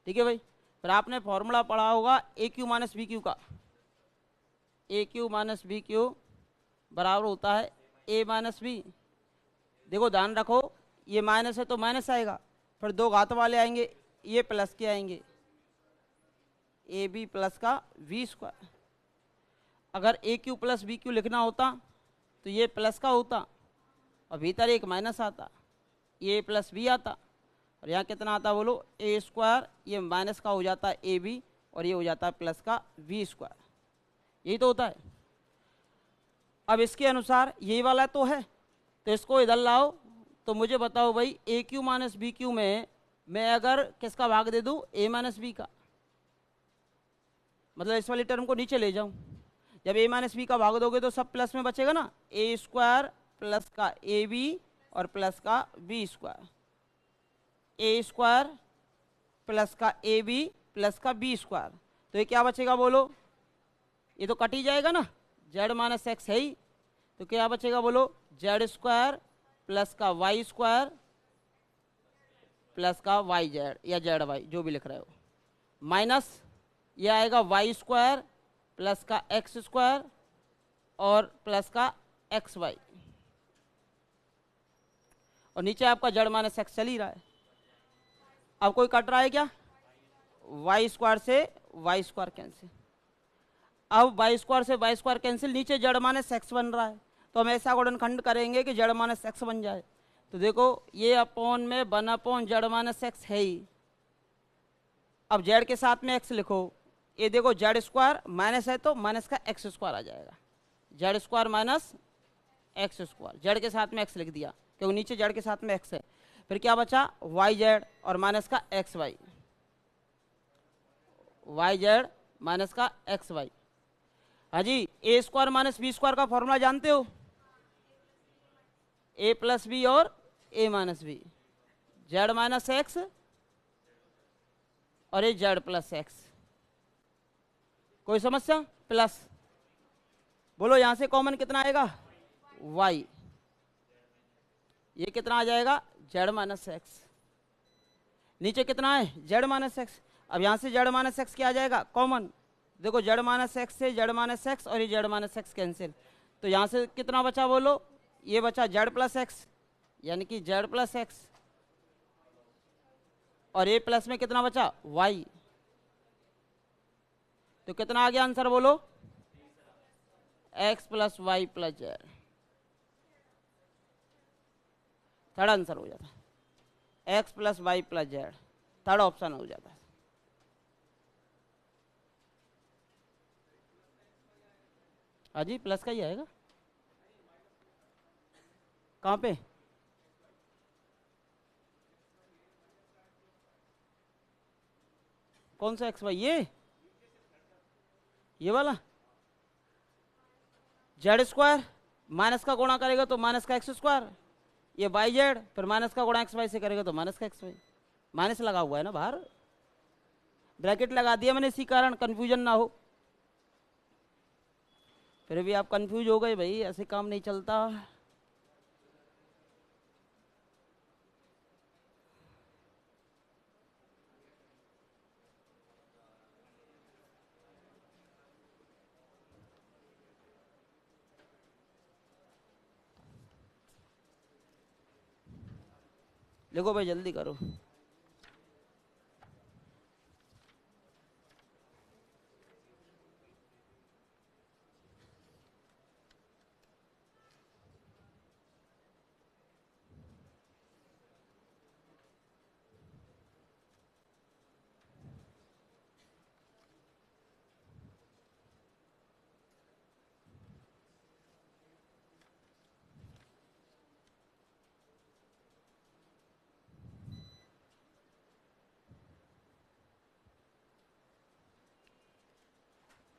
ठीक है भाई, फिर आपने फॉर्मूला पढ़ा होगा ए क्यू माइनस बी क्यू का, ए क्यू माइनस बी क्यू बराबर होता है ए माइनस बी। देखो ध्यान रखो, ये माइनस है तो माइनस आएगा, फिर 2 घात वाले आएंगे, ये प्लस के आएंगे, ए बी प्लस का वी स्क्वायर। अगर ए क्यू प्लस बी क्यू लिखना होता तो ये प्लस का होता और भीतर एक माइनस आता, ये प्लस बी आता, और यहाँ कितना आता बोलो, ए स्क्वायर, ये माइनस का हो जाता है ए बी, और ये हो जाता है प्लस का वी स्क्वायर। यही तो होता है। अब इसके अनुसार यही वाला तो है, तो इसको इधर लाओ, तो मुझे बताओ भाई A Q minus B Q में मैं अगर किसका भाग दे दूं, ए माइनस बी का, मतलब इस वाली टर्म को नीचे ले जाऊं, जब ए माइनस बी का भाग दोगे तो सब प्लस में बचेगा ना, ए स्क्वायर प्लस का ए बी और प्लस का बी स्क्वायर, ए स्क्वायर प्लस का ए बी प्लस का बी स्क्वायर। तो ये क्या बचेगा बोलो, ये तो कट ही जाएगा ना, जेड माइनस एक्स है ही, तो क्या बचेगा बोलो, जेड स्क्वायर प्लस का वाई स्क्वायर प्लस का वाई जेड या जेड वाई जो भी लिख रहे हो, माइनस ये आएगा वाई स्क्वायर प्लस का एक्स स्क्वायर और प्लस का एक्स वाई, और नीचे आपका जेड माइनस एक्स चल ही रहा है। अब कोई कट रहा है क्या, वाई स्क्वायर से वाई स्क्वायर कैंसिल, अब वाई स्क्वायर से वाई स्क्वायर कैंसिल, नीचे जेड माइनस एक्स बन रहा है, तो हम ऐसा गुणनखंड करेंगे कि जेड माइनस एक्स बन जाए। तो देखो ये अपॉन में 1/z माइनस एक्स है ही, अब जेड के साथ में एक्स लिखो, ये देखो जेड स्क्वायर माइनस है तो माइनस का एक्स स्क्वायर आ जाएगा, Z square minus x square, Z के साथ में एक्स लिख दिया, क्योंकि नीचे जेड के साथ में एक्स है। फिर क्या बचा, वाई जेड और माइनस का X Y, Y Z minus का एक्स वाई। हाँ जी, A square minus B square का फॉर्मूला जानते हो, ए प्लस बी और A minus B, Z minus X और ये जेड प्लस एक्स। कोई समस्या? प्लस बोलो यहां से कॉमन कितना आएगा, वाई, ये कितना आ जाएगा, जेड माइनस एक्स, नीचे कितना है, जेड माइनस एक्स। अब यहां से जेड माइनस एक्स क्या आ जाएगा कॉमन, देखो जेड माइनस एक्स से जेड माइनस एक्स और ये जेड माइनस एक्स कैंसिल, तो यहां से कितना बचा बोलो, ये बचा जेड प्लस एक्स, यानी कि जेड प्लस एक्स, और ए प्लस में कितना बचा, वाई। तो कितना आ गया आंसर बोलो, X plus Y plus Z. Third answer हो जाता, X plus Y plus Z, third option हो जाता है। हाँ जी, प्लस का ही आएगा। कहाँ पे, कौन सा एक्स वाई, ये वाला, जेड स्क्वायर माइनस का गुणा करेगा तो माइनस का एक्स स्क्वायर, ये वाई जेड, फिर माइनस का गुणा एक्स वाई से करेगा तो माइनस का एक्स वाई, माइनस लगा हुआ है ना बाहर, ब्रैकेट लगा दिया मैंने, इसी कारण कंफ्यूजन ना हो। फिर भी आप कंफ्यूज हो गए भाई, ऐसे काम नहीं चलता। देखो भाई जल्दी करो।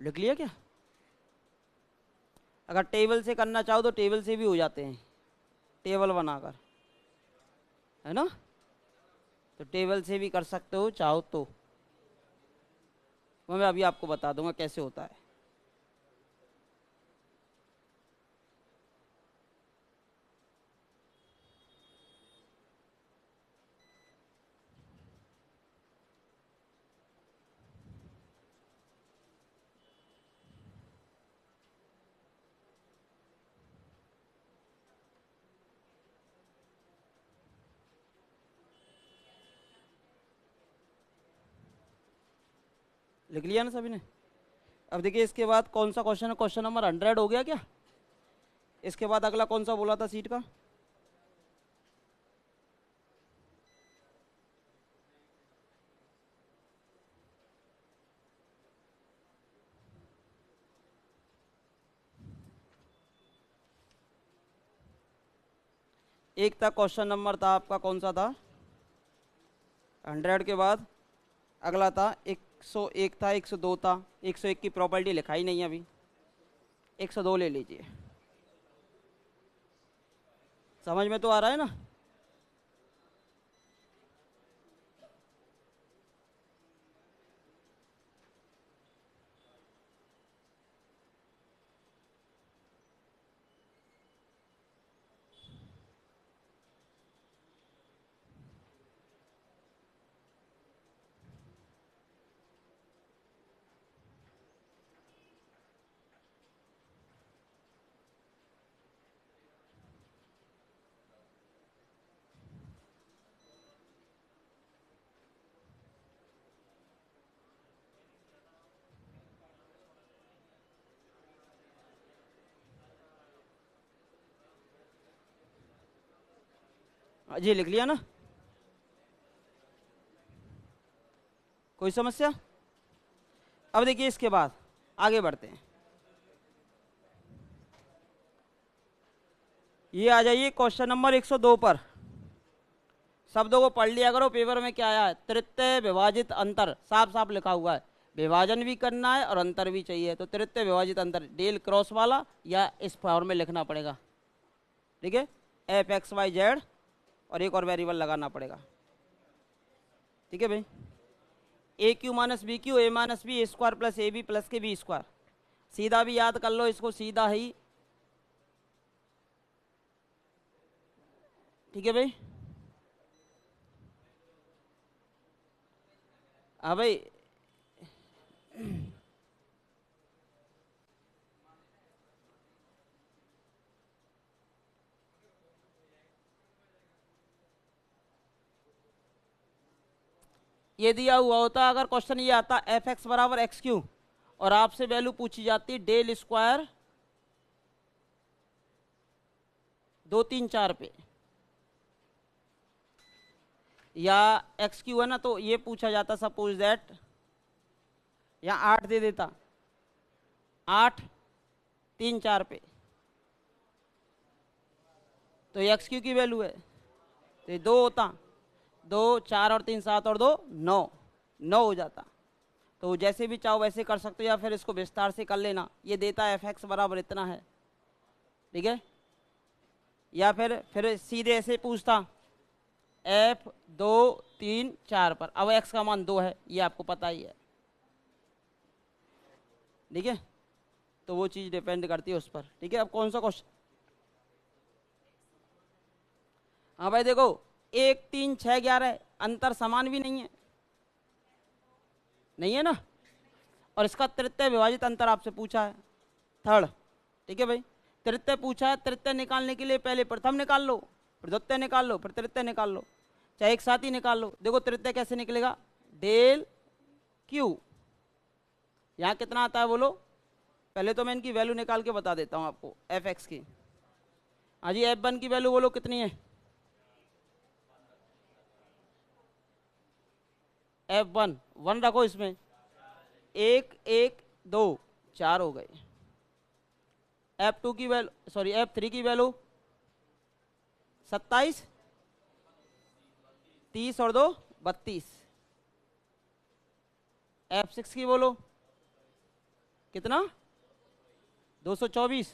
लिख लिया क्या? अगर टेबल से करना चाहो तो टेबल से भी हो जाते हैं, टेबल बनाकर, है ना, तो टेबल से भी कर सकते हो चाहो तो, वो मैं अभी आपको बता दूंगा कैसे होता है। लिख लिया ना सभी ने? अब देखिए इसके बाद कौन सा क्वेश्चन है, क्वेश्चन नंबर 100 हो गया क्या? इसके बाद अगला कौन सा बोला था सीट का? एक था क्वेश्चन नंबर था आपका, कौन सा था, 100 के बाद अगला था 101 था, 102 था, 101 की प्रॉपर्टी लिखाई नहीं है अभी, 102 ले लीजिए। समझ में तो आ रहा है ना? जी लिख लिया ना? कोई समस्या? अब देखिए इसके बाद आगे बढ़ते हैं। ये आ जाइए क्वेश्चन नंबर 102 पर। शब्दों को पढ़ लिया करो, पेपर में क्या आया है, तृतीय विभाजित अंतर साफ साफ लिखा हुआ है। विभाजन भी करना है और अंतर भी चाहिए, तो तृतीय विभाजित अंतर डेल क्रॉस वाला या इस फॉर्म में लिखना पड़ेगा। ठीक है, एफ एक्स वाई जेड और एक और वेरिएबल लगाना पड़ेगा। ठीक है भाई, A Q minus B Q A minus B square plus A B plus के बी स्क्वायर। सीधा भी याद कर लो इसको, सीधा ही। ठीक है भाई, हाँ भाई। ये दिया हुआ होता, अगर क्वेश्चन ये आता एफ एक्स बराबर एक्स क्यू और आपसे वैल्यू पूछी जाती डेल स्क्वायर 2 3 4 पे, या एक्स क्यू है ना, तो ये पूछा जाता सपोज दैट यहाँ 8 दे देता, 8 3 4 पे, तो एक्स क्यू की वैल्यू है, तो ये 2 होता, 2 4 और 3 7 और 2 9, 9 हो जाता। तो जैसे भी चाहो वैसे कर सकते हो, या फिर इसको विस्तार से कर लेना। ये देता है एफ एक्स बराबर इतना है। ठीक है, या फिर सीधे ऐसे पूछता एफ 2 3 4 पर, अब एक्स का मान 2 है, ये आपको पता ही है। ठीक है, तो वो चीज़ डिपेंड करती है उस पर। ठीक है, अब कौन सा क्वेश्चन, हाँ भाई देखो 1 3 6 11 अंतर समान भी नहीं है, नहीं है ना, और इसका तृतीय विभाजित अंतर आपसे पूछा है, थर्ड। ठीक है भाई, तृतीय पूछा है, तृतीय निकालने के लिए पहले प्रथम निकाल लो, फिर द्वितीय निकाल लो, फिर तृतीय निकाल लो, चाहे एक साथ ही निकाल लो। देखो तृतीय कैसे निकलेगा, डेल क्यू, यहाँ कितना आता है बोलो, पहले तो मैं इनकी वैल्यू निकाल के बता देता हूँ आपको एफ एक्स की। हाँ जी, एफ वन की वैल्यू बोलो कितनी है, एफ वन 1 रखो इसमें, 1 1 2 4 हो गए। एफ टू की वैल्यू, सॉरी एफ थ्री की वैल्यू 27 30 और 2 32। एफ सिक्स की बोलो कितना, 224,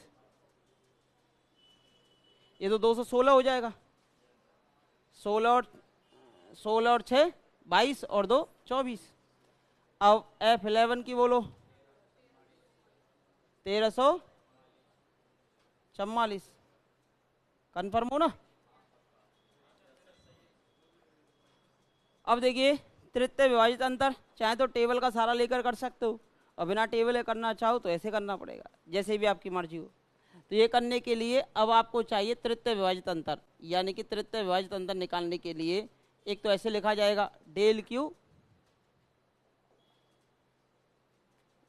ये तो 216 हो जाएगा, 16 और 6 22 और 2 24। अब F11 की बोलो 1344, कन्फर्म हो ना। अब देखिए तृतीय विभाजित अंतर, चाहे तो टेबल का सारा लेकर कर सकते हो, और बिना टेबल करना चाहो तो ऐसे करना पड़ेगा, जैसे भी आपकी मर्जी हो। तो ये करने के लिए अब आपको चाहिए तृतीय विभाजित अंतर, यानी कि तृतीय विभाजित अंतर निकालने के लिए एक तो ऐसे लिखा जाएगा डेल क्यू,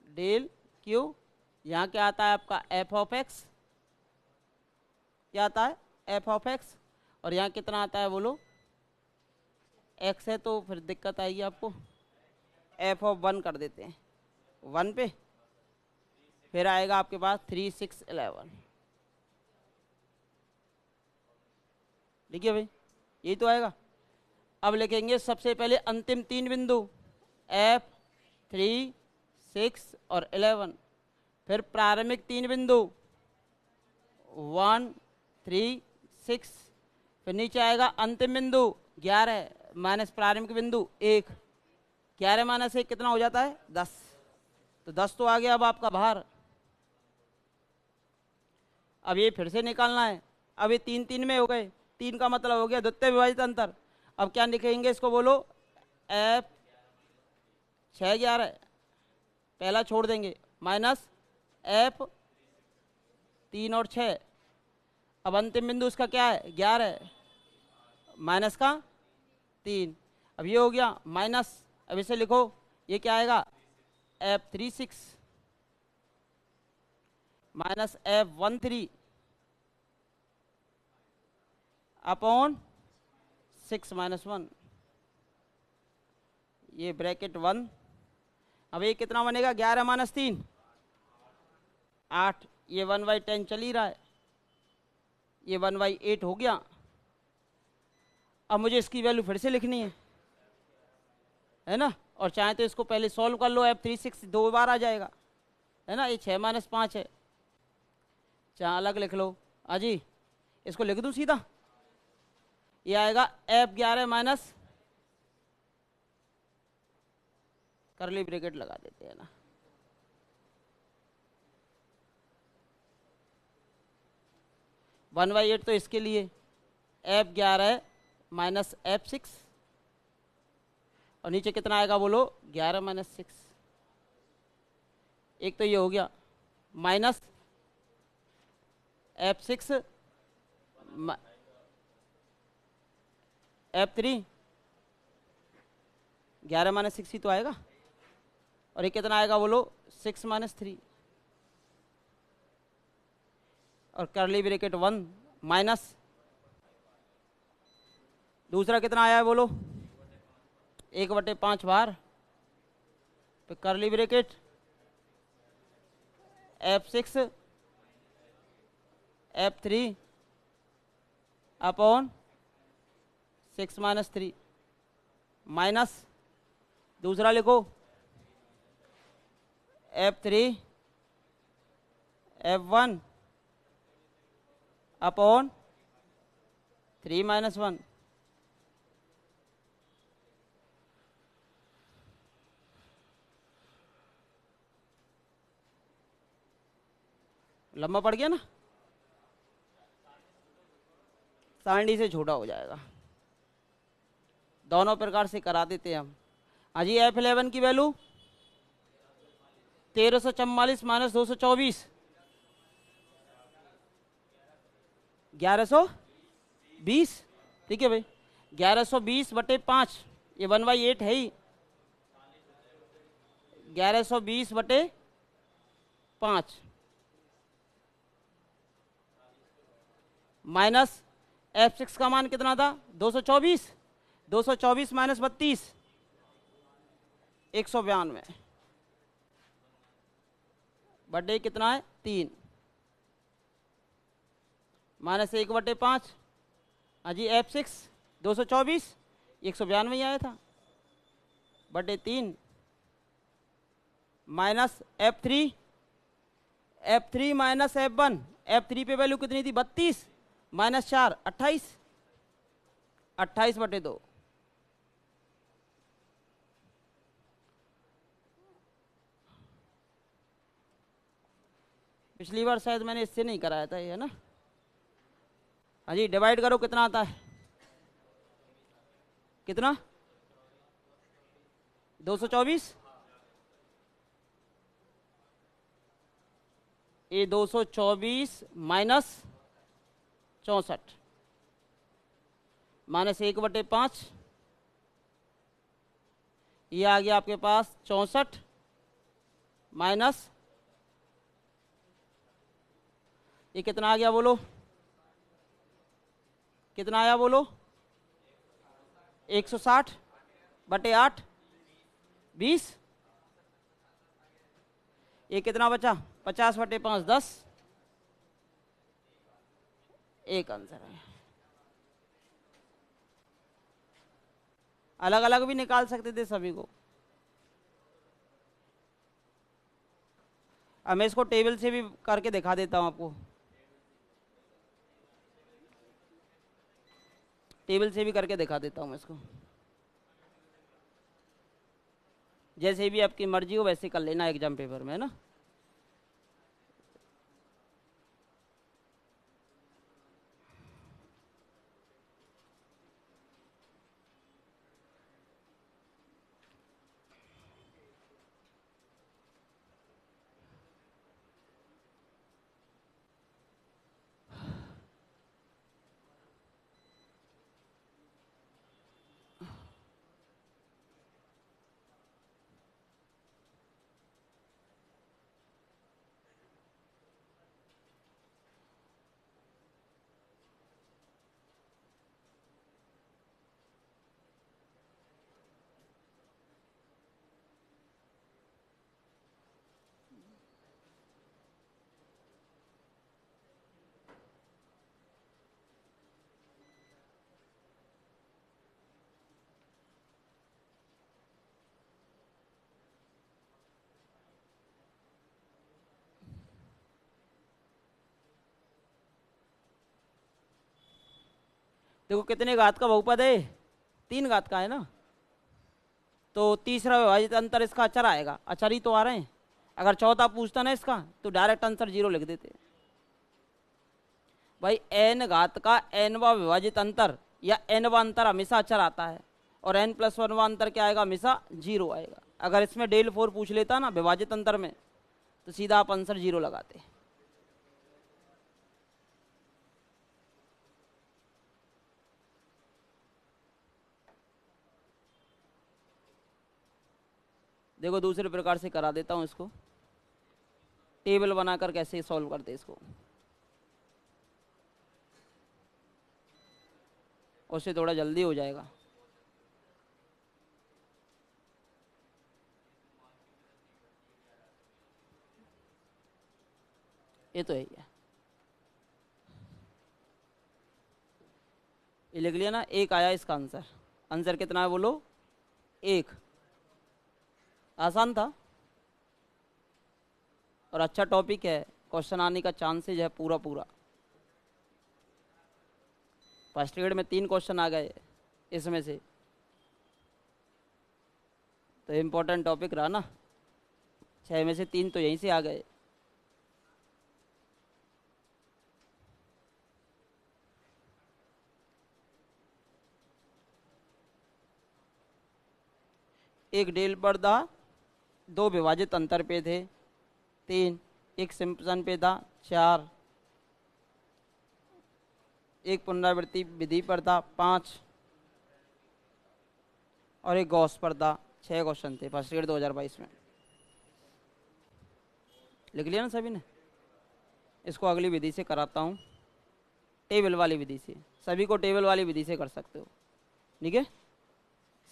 डेल क्यू, यहाँ क्या आता है आपका एफ ऑफ एक्स, क्या आता है एफ ऑफ एक्स, और यहाँ कितना आता है बोलो, एक्स है तो फिर दिक्कत आएगी आपको, एफ ऑफ 1 कर देते हैं 1 पे, फिर आएगा आपके पास 3 6 11। ठीक है भाई, यही तो आएगा। अब लिखेंगे सबसे पहले अंतिम 3 बिंदु एफ 3 6 और 11, फिर प्रारंभिक 3 बिंदु 1 3 6, फिर नीचे आएगा अंतिम बिंदु 11 माइनस प्रारंभिक बिंदु 1, 11 माइनस 1 कितना हो जाता है 10, तो 10 तो आ गया अब आपका बाहर। अब ये फिर से निकालना है, अब ये 3 3 में हो गए, 3 का मतलब हो गया द्वितीय विभाजित अंतर। अब क्या लिखेंगे इसको बोलो, एफ 6 11 पहला छोड़ देंगे, माइनस एफ 3 और 6, अब अंतिम बिंदु इसका क्या है 11 माइनस का 3, अब ये हो गया माइनस, अब इसे लिखो, ये क्या आएगा F 3 6 minus F 1 3 upon 6 minus 1, ये ब्रैकेट 1। अब ये कितना बनेगा 11 माइनस 3 8, ये 1/10 चल ही रहा है, ये 1/8 हो गया। अब मुझे इसकी वैल्यू फिर से लिखनी है ना, और चाहे तो इसको पहले सॉल्व कर लो, F3 6 दो बार आ जाएगा, है ना। ये 6 - 5 है, चाहे अलग लिख लो। अजी इसको लिख दूं सीधा, ये आएगा F11 माइनस, करली ब्रैकेट लगा देते हैं ना, वन बाई एट तो इसके लिए F11 माइनस F6, और नीचे कितना आएगा बोलो, 11 - 6। एक तो ये हो गया, माइनस F6 F3, 11 - 6 ही तो आएगा, और ये कितना आएगा बोलो, 6 - 3, और करली ब्रैकेट 1 माइनस, दूसरा कितना आया है बोलो, 1/5 बार, फिर करली bracket F6 F3 upon 6 - 3 minus, दूसरा लिखो F3 F1 अपॉन 3 - 1। लंबा पड़ गया ना, सारणी से छोटा हो जाएगा, दोनों प्रकार से करा देते हैं हम। हाँ जी, F11 की वैल्यू 1344 माइनस 224, 1120, ठीक है भाई, 1120/5, ये 1/8 है ही, 1120/5 माइनस F6 का मान कितना था, 224, 224 माइनस 32, 192 बटे कितना है 3, माइनस 1/5। हाँ जी, F6 224, 192 ही आया था, बटे 3, minus F3, F3 minus F1, F3 पे वैल्यू कितनी थी 32, माइनस 4 28, 28/2। पिछली बार शायद मैंने इससे नहीं कराया था ये, है ना। हाँ जी, डिवाइड करो कितना आता है, कितना 224, ये 224 माइनस 64, माइनस 1/5, ये आ गया आपके पास 64 माइनस, ये कितना आ गया बोलो, कितना आया बोलो, 160/8, 20, ये कितना बचा 50/5, 10, एक आंसर है। अलग अलग भी निकाल सकते थे सभी को, अब मैं इसको टेबल से भी करके दिखा देता हूं आपको, टेबल से भी करके दिखा देता हूं मैं इसको, जैसे भी आपकी मर्जी हो वैसे कर लेना एग्जाम पेपर में, है ना। देखो कितने घात का बहुपद है, 3 घात का है ना, तो तीसरा विभाजित अंतर इसका अचर आएगा, अचर ही तो आ रहे हैं। अगर चौथा पूछता ना इसका तो डायरेक्ट आंसर 0 लिख देते भाई। n घात का nवा विभाजित अंतर या nवा अंतर हमेशा अचर आता है, और n+1 अंतर क्या आएगा, हमेशा 0 आएगा। अगर इसमें डेल 4 पूछ लेता ना विभाजित अंतर में, तो सीधा आप आंसर 0 लगाते। देखो दूसरे प्रकार से करा देता हूं इसको, टेबल बनाकर कैसे सॉल्व करते इसको, उससे थोड़ा जल्दी हो जाएगा। ये तो है ही है, ये लिख लिया ना, 1 आया इसका आंसर। आंसर कितना है बोलो, 1। आसान था और अच्छा टॉपिक है, क्वेश्चन आने का चांसेज है पूरा पूरा। फर्स्ट ग्रेड में 3 क्वेश्चन आ गए इसमें से, तो इम्पोर्टेंट टॉपिक रहा ना। 6 में से 3 तो यहीं से आ गए। एक डेल पर्दा 2 विभाजित अंतर पे थे 3, एक सिम्पसन पे था 4, एक पुनरावृत्ति विधि पर था 5, और एक गॉस पर था 6 क्वेश्चन थे फर्स्ट ग्रेड 2022 में। लिख लिया ना सभी ने। इसको अगली विधि से कराता हूँ, टेबल वाली विधि से। सभी को टेबल वाली विधि से कर सकते हो, ठीक है।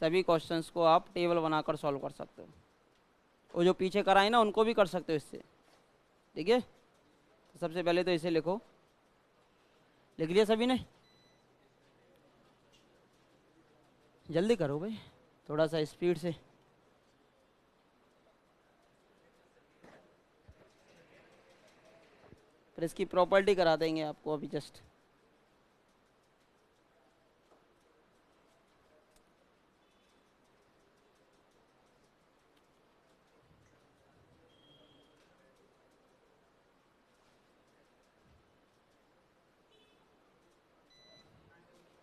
सभी क्वेश्चंस को आप टेबल बनाकर सॉल्व कर सकते हो। वो जो पीछे कराए ना उनको भी कर सकते हो इससे, ठीक है। तो सबसे पहले तो इसे लिखो, लिख लिया सभी ने। जल्दी करो भाई, थोड़ा सा स्पीड से। फिर इसकी प्रॉपर्टी करा देंगे आपको अभी जस्ट।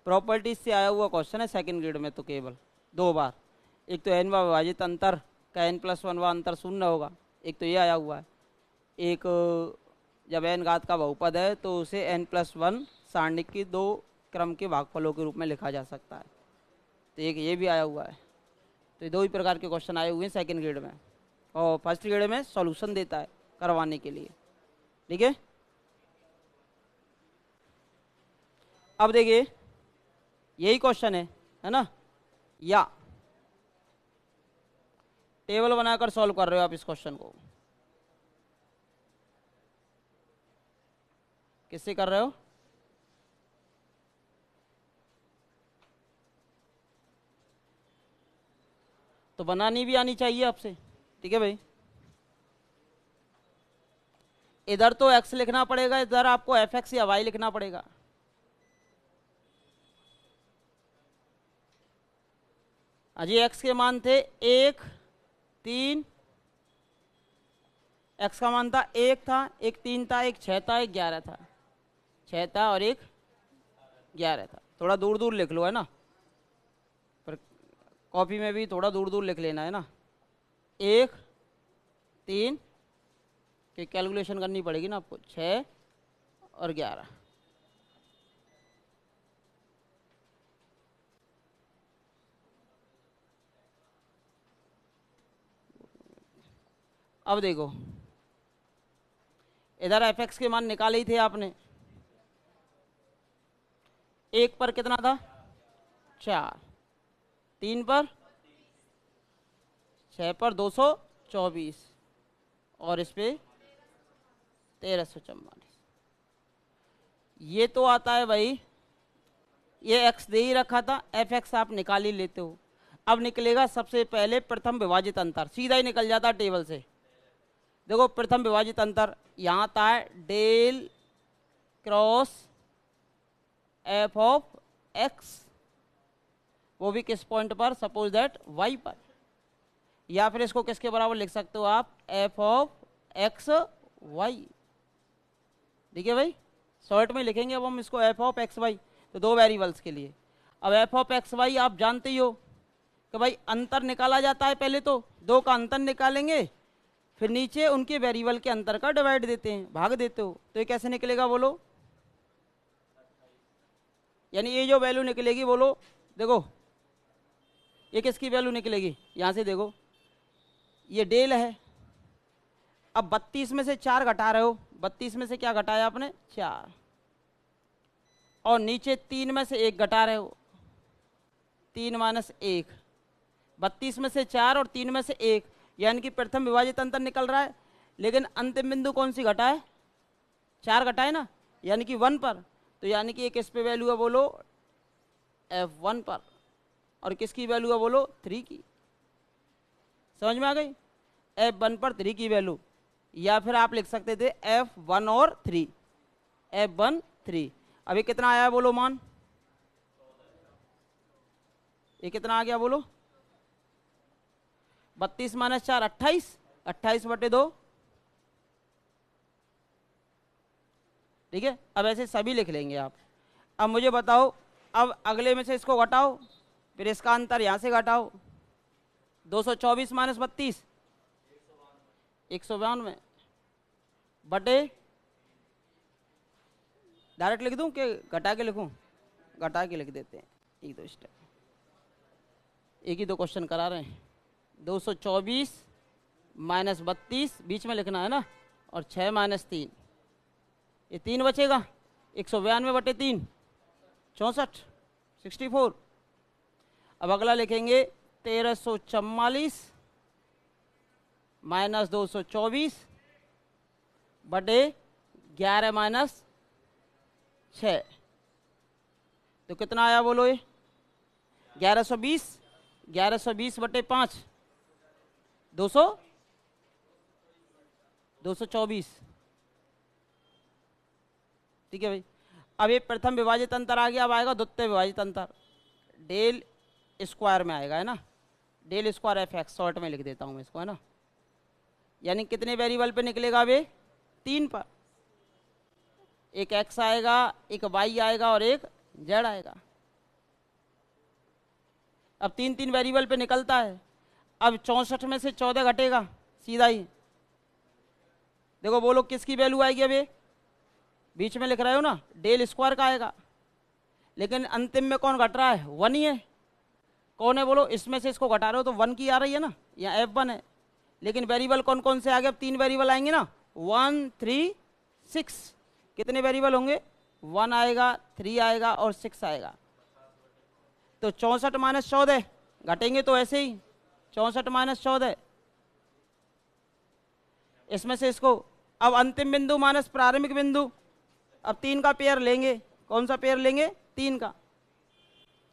प्रॉपर्टीज से आया हुआ क्वेश्चन है सेकंड ग्रेड में, तो केवल 2 बार। एक तो n वा विभाजित अंतर का n+1 वा अंतर 0 होगा, एक तो ये आया हुआ है। एक जब n घात का बहुपद है तो उसे n+1 सारणी की 2 क्रम के भागफलों के रूप में लिखा जा सकता है। तो एक ये भी आया हुआ है। तो ये 2 ही प्रकार के क्वेश्चन आए हुए हैं सेकंड ग्रेड में, और फर्स्ट ग्रेड में सॉल्यूशन देता है करवाने के लिए, ठीक है। अब देखिए यही क्वेश्चन है ना, या टेबल बनाकर सॉल्व कर रहे हो आप इस क्वेश्चन को। किससे कर रहे हो, तो बनानी भी आनी चाहिए आपसे, ठीक है भाई। इधर तो x लिखना पड़ेगा, इधर आपको fx या y लिखना पड़ेगा। अजी x के मान थे 1, 3, x का मान था 1 था, एक 3 था, एक 6 था, एक 11 था। 6 था और एक 11 था। थोड़ा दूर दूर लिख लो, है ना, पर कॉपी में भी थोड़ा दूर दूर लिख लेना, है ना। 1, 3 की कैलकुलेशन करनी पड़ेगी ना आपको, 6 और 11। अब देखो इधर fx के मान निकाले ही थे आपने। 1 पर कितना था 4, 3 पर 6 पर 224, और इस पे 1344। ये तो आता है भाई, ये x दे ही रखा था, fx आप निकाल ही लेते हो। अब निकलेगा सबसे पहले प्रथम विभाजित अंतर, सीधा ही निकल जाता टेबल से। देखो प्रथम विभाजित अंतर यहाँ था del cross f of x, वो भी किस पॉइंट पर, सपोज दैट वाई पर। या फिर इसको किसके बराबर लिख सकते हो आप, एफ ऑफ एक्स वाई। ठीक है भाई, शॉर्ट में लिखेंगे अब हम इसको एफ ऑफ एक्स वाई, तो दो वेरिएबल्स के लिए। अब एफ ऑफ एक्स वाई आप जानते ही हो कि भाई अंतर निकाला जाता है, पहले तो दो का अंतर निकालेंगे, फिर नीचे उनके वेरिएबल के अंतर का डिवाइड देते हैं, भाग देते हो, तो ये कैसे निकलेगा बोलो, यानी ये जो वैल्यू निकलेगी बोलो, देखो ये किसकी वैल्यू निकलेगी, यहां से देखो ये डेल है। अब 32 में से 4 घटा रहे हो, 32 में से क्या घटाया आपने, 4, और नीचे 3 में से 1 घटा रहे हो, 3 माइनस 1, 32 में से 4 और 3 में से 1, यानी कि प्रथम विभाजित अंतर निकल रहा है, लेकिन अंतिम बिंदु कौन सी घटा है, 4 घटा है ना, यानी कि 1 पर। तो यानी कि ये किस पे वैल्यू है बोलो, F1 पर, और किसकी वैल्यू है बोलो, 3 की। समझ में आ गई, F1 पर 3 की वैल्यू। या फिर आप लिख सकते थे F1 और 3, F1 3। अभी कितना आया है बोलो मान, ये कितना आ गया बोलो, 32 माइनस 4 28, 28/2। ठीक है, अब ऐसे सभी लिख लेंगे आप। अब मुझे बताओ, अब अगले में से इसको घटाओ, फिर इसका अंतर यहां से घटाओ, 224 माइनस 32 192 बटे, डायरेक्ट लिख दूं कि घटा के लिखूं, घटा के लिख देते हैं, एक दो स्टेप, एक ही दो क्वेश्चन करा रहे हैं। 224 माइनस 32 बीच में लिखना है ना, और 6 माइनस 3, ये 3 बचेगा, 192/3 64 64। अब अगला लिखेंगे 1344 माइनस 224 बटे 11 माइनस 6, तो कितना आया बोलो ये, 1120, 1120/5 224। ठीक है भाई, अब ये प्रथम विभाजित अंतर आ गया, अब आएगा द्वितीय विभाजित अंतर, डेल स्क्वायर में आएगा, है ना, del square f x, short में लिख देता हूं मैं इसको, है ना, यानी कितने वेरिएबल पे निकलेगा अब ये, 3 पर, एक x आएगा, एक y आएगा और एक z आएगा। अब 3 वेरिएबल पे निकलता है। अब 64 में से 14 घटेगा, सीधा ही, देखो बोलो किसकी वैल्यू आएगी, अब ये बीच में लिख रहे हो ना, डेल स्क्वायर का आएगा, लेकिन अंतिम में कौन घट रहा है, 1 ही है, कौन है बोलो, इसमें से इसको घटा रहे हो तो 1 की आ रही है ना, यहाँ F1 है, लेकिन वेरिएबल कौन कौन से आ गए, अब 3 वेरिएबल आएंगे ना, 1 3 6, कितने वेरिएबल होंगे, 1 आएगा, 3 आएगा और 6 आएगा, तो 64 माइनस 14 घटेंगे तो ऐसे ही 64 माइनस 14, इसमें से इसको, अब अंतिम बिंदु माइनस प्रारंभिक बिंदु, अब 3 का पेयर लेंगे, कौन सा पेयर लेंगे, 3 का,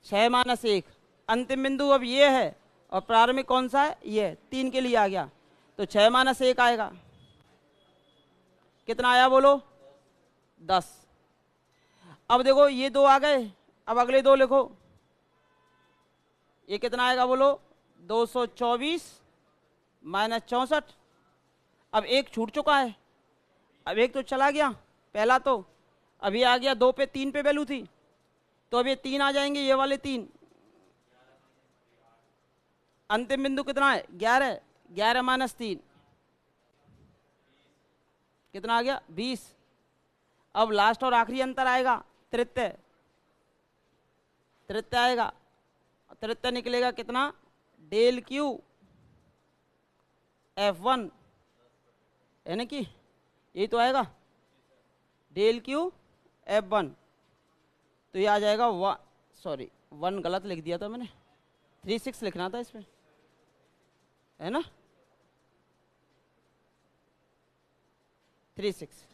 6 माइनस 1, अंतिम बिंदु अब ये है और प्रारंभिक कौन सा है, ये 3 के लिए आ गया, तो 6 माइनस 1 आएगा, कितना आया बोलो, 10। अब देखो ये 2 आ गए, अब अगले 2 लिखो, ये कितना आएगा बोलो, 224 माइनस 64, अब एक छूट चुका है, अब एक तो चला गया पहला, तो अभी आ गया 2 पे 3 पे वैल्यू थी, तो अब ये 3 आ जाएंगे, ये वाले 3, अंतिम बिंदु कितना है, 11, 11 माइनस 3 कितना आ गया, 20। अब लास्ट और आखिरी अंतर आएगा, तृतीय, तृतीय आएगा, तृतीय निकलेगा कितना, डेल क्यू F1, है ना, कि यही तो आएगा, डेल क्यू F1, तो ये आ जाएगा 1 गलत लिख दिया था मैंने, 36 लिखना था इसमें, है ना, 36,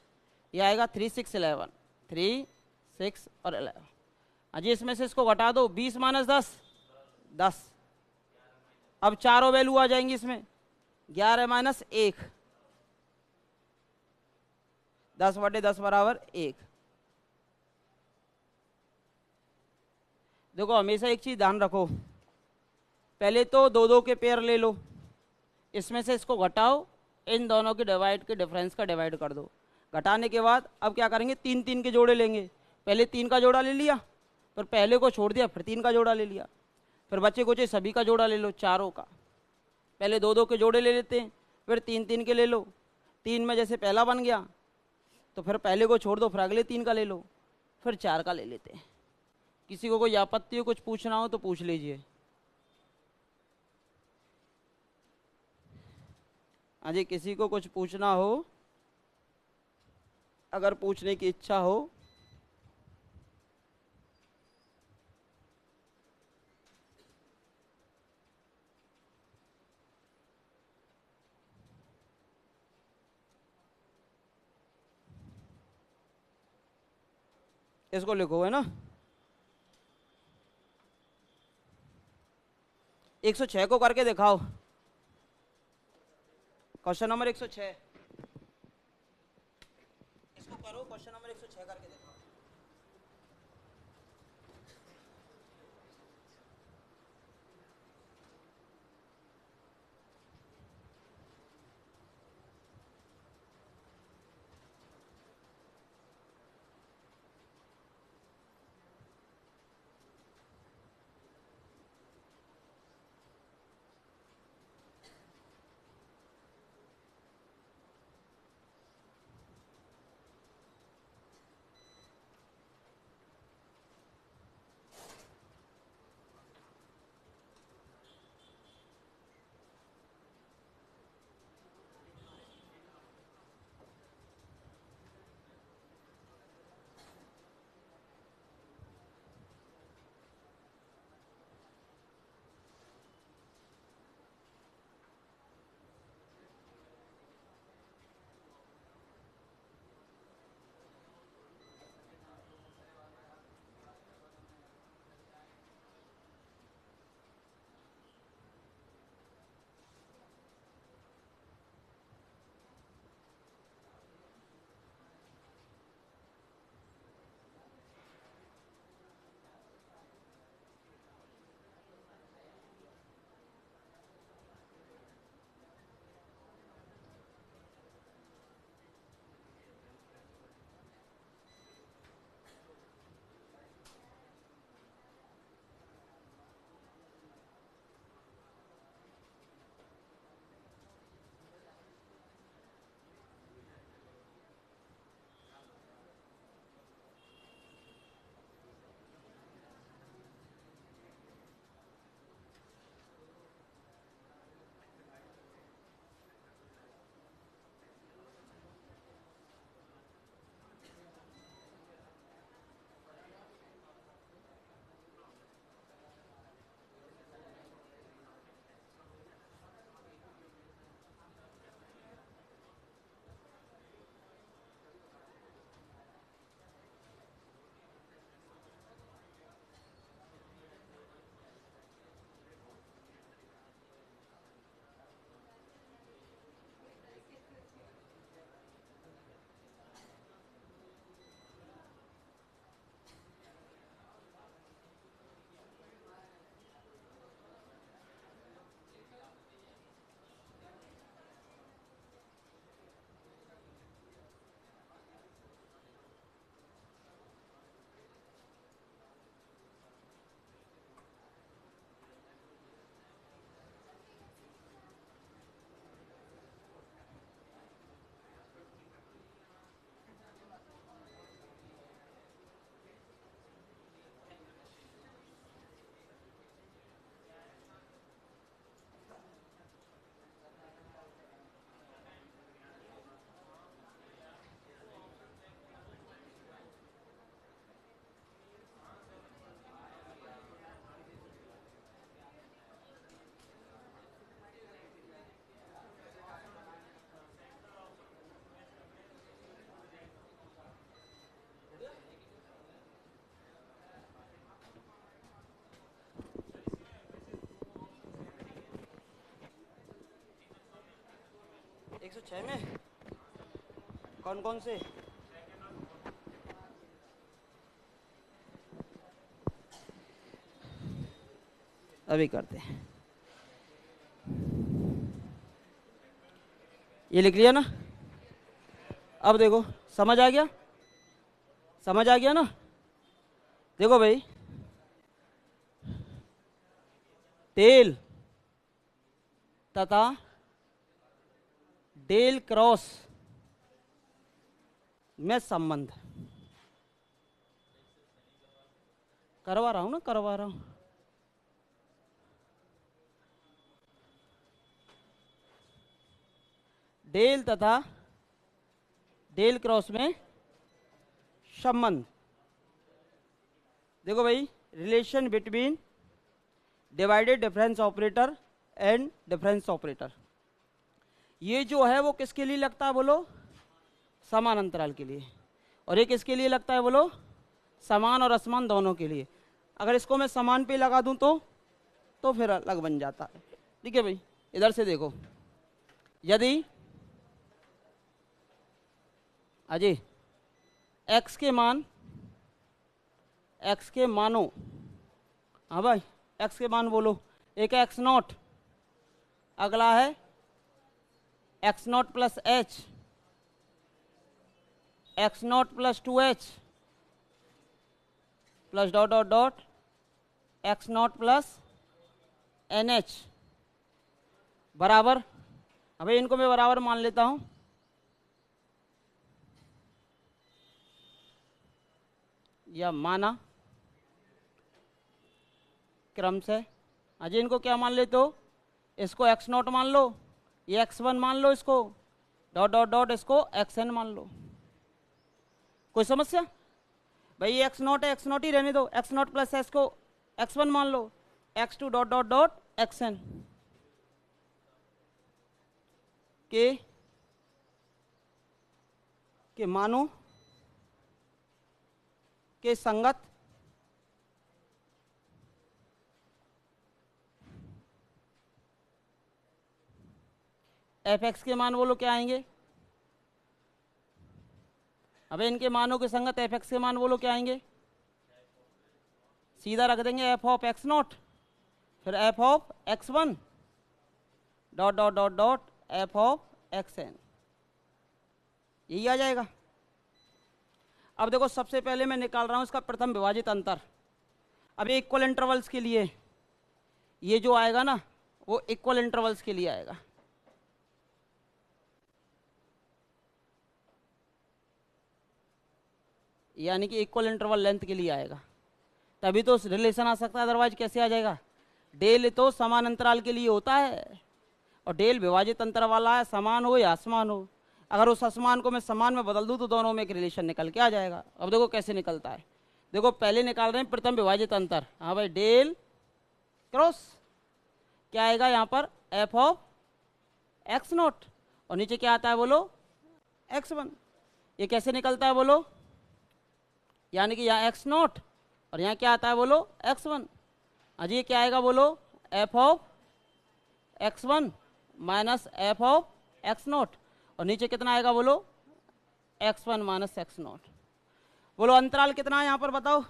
ये आएगा 3 6 11, 3 6 और 11। अजी इसमें से इसको घटा दो, 20 माइनस 10 10, अब चारों वैल्यू आ जाएंगी इसमें, 11 माइनस 1, 10/10 बराबर 1। देखो हमेशा एक चीज़ ध्यान रखो, पहले तो दो दो के पेयर ले लो, इसमें से इसको घटाओ, इन दोनों के डिवाइड के डिफरेंस का डिवाइड कर दो। घटाने के बाद अब क्या करेंगे, तीन तीन के जोड़े लेंगे। पहले तीन का जोड़ा ले लिया, फिर पहले को छोड़ दिया, फिर तीन का जोड़ा ले लिया, फिर बच्चे को चाहिए सभी का जोड़ा ले लो, चारों का। पहले दो दो के जोड़े ले लेते हैं, फिर तीन तीन के ले लो। तीन में जैसे पहला बन गया तो फिर पहले को छोड़ दो, फिर अगले तीन का ले लो, फिर चार का ले लेते हैं। किसी को कोई आपत्ति हो, कुछ पूछना हो तो पूछ लीजिए। हाँ जी, किसी को कुछ पूछना हो, अगर पूछने की इच्छा हो। इसको लिखो, है ना। 106 को करके दिखाओ, क्वेश्चन नंबर 106। इसको करो, क्वेश्चन नंबर 106 करके दिखाओ। एक सौ छः में कौन कौन से? अभी करते हैं, ये लिख लिया ना। अब देखो समझ आ गया, समझ आ गया ना। देखो भाई, डेल तथा डेल क्रॉस में संबंध करवा रहा हूं ना, करवा रहा हूं। डेल तथा डेल क्रॉस में संबंध। देखो भाई, relation between divided difference operator and difference operator, ये जो है वो किसके लिए लगता है बोलो? समान अंतराल के लिए। और ये किसके लिए लगता है बोलो? समान और असमान दोनों के लिए। अगर इसको मैं समान पे लगा दूं तो फिर अलग बन जाता है। ठीक है भाई, इधर से देखो, यदि अजय x के मान, x के मानो, हाँ भाई x के मान बोलो, एक है x नॉट, अगला है x not plus H, x not plus 2h plus dot dot dot x not plus NH बराबर, अबे इनको मैं बराबर मान लेता हूं, या माना क्रम से। अजय इनको क्या मान लेते हो? इसको x नॉट मान लो, ये x1 मान लो, इसको डॉट डॉट डॉट इसको xn मान लो। कोई समस्या? भाई ये x नॉट है, x नॉट ही रहने दो, x नॉट प्लस एस को x1 मान लो, x2 dot dot dot xn के मानो के संगत fx के मान बोलो क्या आएंगे? अब इनके मानों के संगत fx के मान बोलो क्या आएंगे? सीधा रख देंगे f ऑफ x नॉट, फिर f of x1 dot dot dot dot f of xn, यही आ जाएगा। अब देखो, सबसे पहले मैं निकाल रहा हूं इसका प्रथम विभाजित अंतर। अब इक्वल इंटरवल्स के लिए ये जो आएगा ना, वो इक्वल इंटरवल्स के लिए आएगा। यानी कि इक्वल इंटरवल लेंथ के लिए आएगा, तभी तो रिलेशन आ सकता है, अदरवाइज कैसे आ जाएगा? डेल तो समान अंतराल के लिए होता है और डेल विभाजित अंतर वाला है, समान हो या असमान हो। अगर उस असमान को मैं समान में बदल दूं तो दोनों में एक रिलेशन निकल के आ जाएगा। अब देखो कैसे निकलता है। देखो पहले निकाल रहे हैं प्रथम विभाजित अंतर। हाँ भाई, डेल क्रॉस क्या आएगा यहाँ पर? एफ ऑफ एक्स नॉट, और नीचे क्या आता है बोलो? x1। ये कैसे निकलता है बोलो? यानी कि यहाँ एक्स नॉट और यहाँ क्या आता है बोलो? x1। अजी ये क्या आएगा बोलो? F of x1 minus F of x not, और नीचे कितना आएगा बोलो? x1 minus x not. बोलो अंतराल कितना है यहाँ पर बताओ?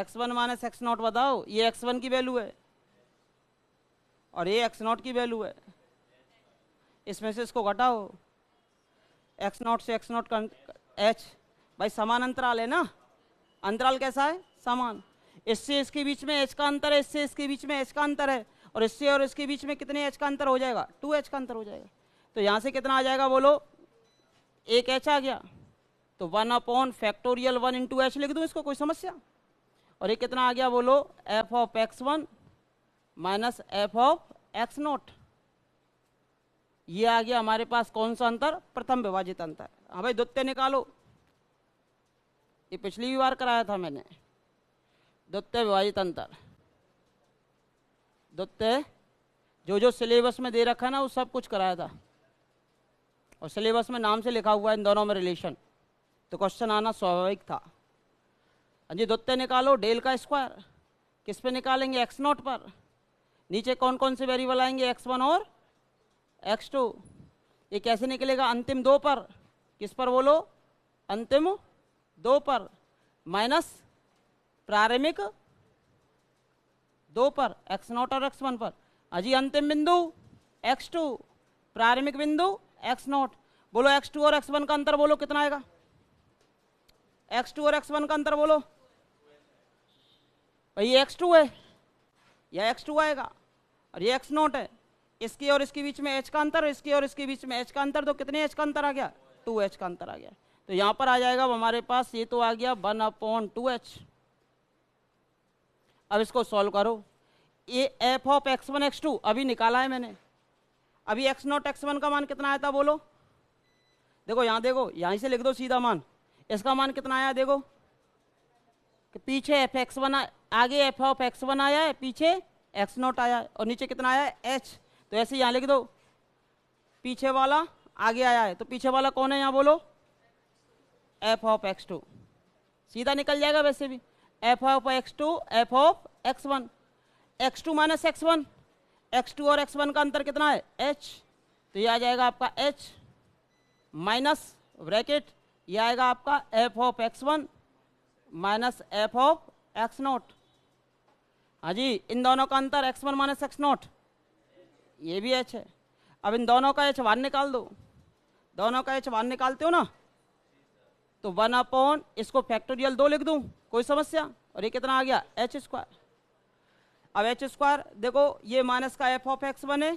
x1 माइनस एक्स नॉट बताओ। ये x1 की वैल्यू है और ये x नॉट की वैल्यू है, इसमें से इसको घटाओ, x नॉट से x नॉट का h। भाई समान अंतराल है ना, अंतराल कैसा है? समान। इससे इसके बीच में h का अंतर है, इससे इसके बीच में h का अंतर है, और इससे और इसके बीच में कितने h का अंतर हो जाएगा? 2h का अंतर हो जाएगा। तो यहाँ से कितना आ जाएगा बोलो? एक h आ गया, तो 1 अपॉन फैक्टोरियल 1 इंटू h लिख दूँ इसको, कोई समस्या? और ये कितना आ गया बोलो? F of x1 minus F of x not. ये आ गया हमारे पास कौन सा अंतर? प्रथम विभाजित अंतर। हाँ भाई द्वितीय निकालो, ये पिछली भी बार कराया था मैंने। द्वितीय विभाजित अंतर, द्वितीय जो सिलेबस में दे रखा है ना वो सब कुछ कराया था, और सिलेबस में नाम से लिखा हुआ है इन दोनों में रिलेशन, तो क्वेश्चन आना स्वाभाविक था। हाँ जी, द्वितीय निकालो, डेल का स्क्वायर किस पे निकालेंगे? एक्स नॉट पर। नीचे कौन कौन से वेरिएबल आएंगे? x1 और x2। ये कैसे निकलेगा? अंतिम दो पर। किस पर बोलो? अंतिम दो पर, माइनस प्रारंभिक 2 पर, x0 और x1 पर। अजी अंतिम बिंदु x2, प्रारंभिक बिंदु x0। बोलो x2 और x1 का अंतर बोलो कितना आएगा? x2 और x1 का अंतर बोलो भाई, ये x2 है, यह x2 आएगा और ये x0 है। इसकी और इसके बीच में h का अंतर, इसकी और इसके बीच में h का अंतर, तो कितने h का अंतर आ गया? 2h का अंतर आ गया। तो यहां पर आ जाएगा हमारे पास, ये तो आ गया 1/2h। अब इसको सॉल्व करो। ये f ऑफ x1 x2 अभी निकाला है मैंने। अभी x0 x1 का मान कितना आया था बोलो? देखो यहां, देखो यहीं से लिख दो सीधा मान। इसका मान कितना आया देखो, कि पीछे f(x1) आगे f ऑफ x1 आया है, पीछे x0 आया है, और नीचे कितना आया है h। तो ऐसे यहां लिख दो, पीछे वाला आगे आया है, तो पीछे वाला कौन है यहां बोलो? f of x2। सीधा निकल जाएगा वैसे भी, f of x2 f of x1। x2 minus x1, x2 और x1 का अंतर कितना है? h। तो ये आ जाएगा आपका h माइनस ब्रैकेट, ये आएगा आपका f of x1 minus f of x0। हाँ जी, इन दोनों का अंतर x1 माइनस x0, ये भी h है। अब इन दोनों का h बाहर निकाल दो, दोनों का h बाहर निकालते हो ना, तो 1/, इसको फैक्टोरियल 2 लिख दूं, कोई समस्या? और ये कितना आ गया? h²। अब h² देखो, ये माइनस का f ऑफ x1 है,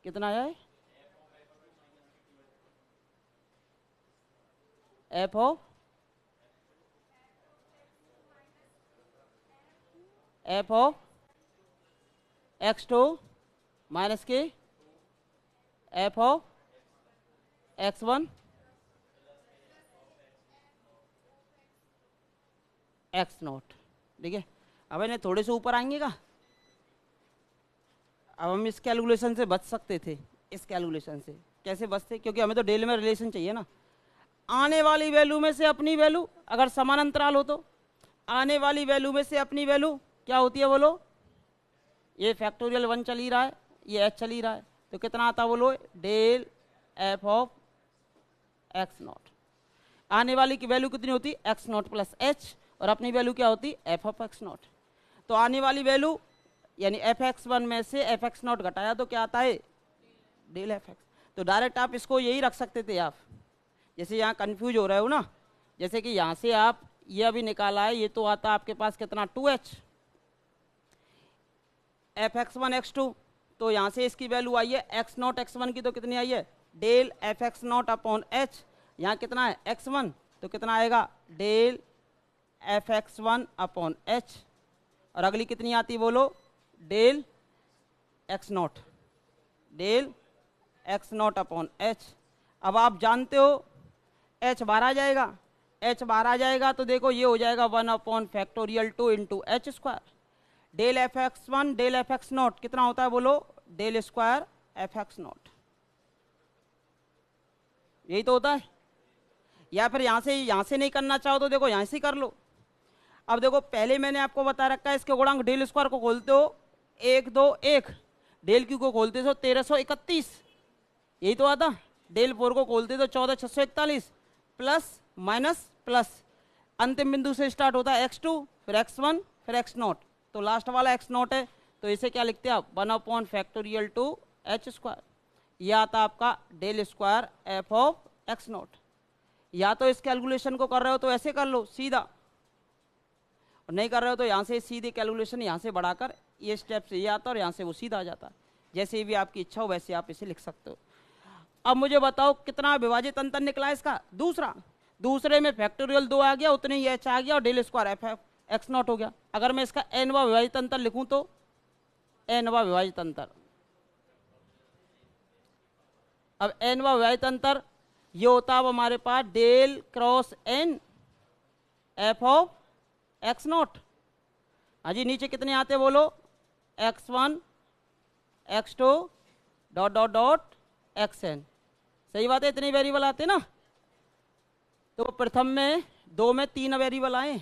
कितना आया है? f ऑफ x2 माइनस के f ऑफ x1 x0। ठीक है, अब इन्हें थोड़े से ऊपर आएंगे का। अब हम इस कैलकुलेशन से बच सकते थे। इस कैलकुलेशन से कैसे बचते? क्योंकि हमें तो डेल में रिलेशन चाहिए ना। आने वाली वैल्यू में से अपनी वैल्यू, अगर समान अंतराल हो तो आने वाली वैल्यू में से अपनी वैल्यू क्या होती है बोलो? ये फैक्टोरियल 1 चल ही रहा है, ये h चल ही रहा है, तो कितना आता बोलो? Del f of x0। आने वाली की वैल्यू कितनी होती? x0 प्लस h, और अपनी वैल्यू क्या होती? f of x0। तो आने वाली वैल्यू यानी f(x1) में से f(x0) घटाया तो क्या आता है? Del fx। तो डायरेक्ट आप इसको यही रख सकते थे आप, जैसे यहाँ कंफ्यूज हो रहे हो ना, जैसे कि यहाँ से आप ये अभी निकाला है, ये तो आता आपके पास कितना? 2h। f(x1) x2, तो यहाँ से इसकी वैल्यू आई है x0 x1 की, तो कितनी आई है? Del f(x0) upon h। यहाँ कितना है? x1, तो कितना आएगा? Del f(x1) upon h। और अगली कितनी आती बोलो? Del x0, del x0 upon h। अब आप जानते हो h बाहर आ जाएगा, h बाहर आ जाएगा तो देखो ये हो जाएगा 1/(2) into h²। Del f(x1) del f(x0) कितना होता है बोलो? Del square f(x0). यही तो होता है। या फिर यहां से नहीं करना चाहो तो देखो यहां से कर लो। अब देखो पहले मैंने आपको बता रखा है, इसके गुणांक डेल स्क्वायर को खोलते हो 1 2 1, डेल क्यू को खोलते हो 1331, यही तो आता। डेल 4 को खोलते तो 14641, प्लस माइनस प्लस, अंतिम बिंदु से स्टार्ट होता है x2 फिर x1 फिर x0, तो लास्ट वाला x0 है, तो इसे क्या लिखते हैं आप? 1/(2) h²। यह आता आपका del square f of x0। या तो इस कैलकुलेशन को कर रहे हो तो ऐसे कर लो सीधा, और नहीं कर रहे हो तो यहाँ से सीधी कैलकुलेशन यहाँ से बढ़ाकर ये स्टेप से ये आता और यहाँ से वो सीधा आ जाता। जैसे भी आपकी इच्छा हो वैसे आप इसे लिख सकते हो। अब मुझे बताओ कितना विभाजित अंतर निकला इसका? दूसरा। दूसरे में फैक्टोरियल 2 आ गया, उतने ही h आ गया और डेल स्क्वायर f x0 हो गया। अगर मैं इसका n वां विभाजित अंतर लिखूं तो n वां विभाजित अंतर, अब n वां विभाजित अंतर ये होता अब हमारे पास del cross n f of x0। हाँ जी, नीचे कितने आते बोलो? x1 x2 dot dot dot xn। सही बात है, इतने वेरिएबल आते ना। तो प्रथम में 2 में 3 वेरिएबल आए,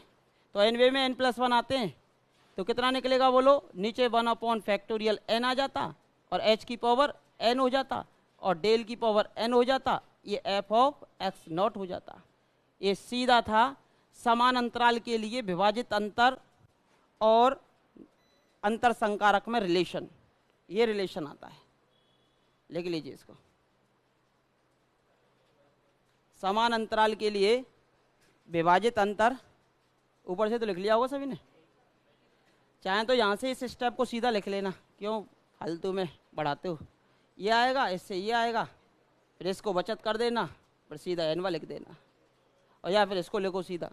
तो nवे में n+1 आते हैं, तो कितना निकलेगा बोलो? नीचे 1/(n) आ जाता और h की पावर n हो जाता और डेल की पावर n हो जाता, ये f ऑफ x0 हो जाता। ये सीधा था समान अंतराल के लिए विभाजित अंतर और अंतर संकारक में रिलेशन, ये रिलेशन आता है, लिख लीजिए इसको। समान अंतराल के लिए विभाजित अंतर, ऊपर से तो लिख लिया होगा सभी ने, चाहे तो यहाँ से इस स्टेप को सीधा लिख लेना, क्यों फालतू में बढ़ाते हो। ये आएगा, इससे ये आएगा, फिर इसको बचत कर देना, फिर सीधा एनवा लिख देना, और या फिर इसको लिखो सीधा,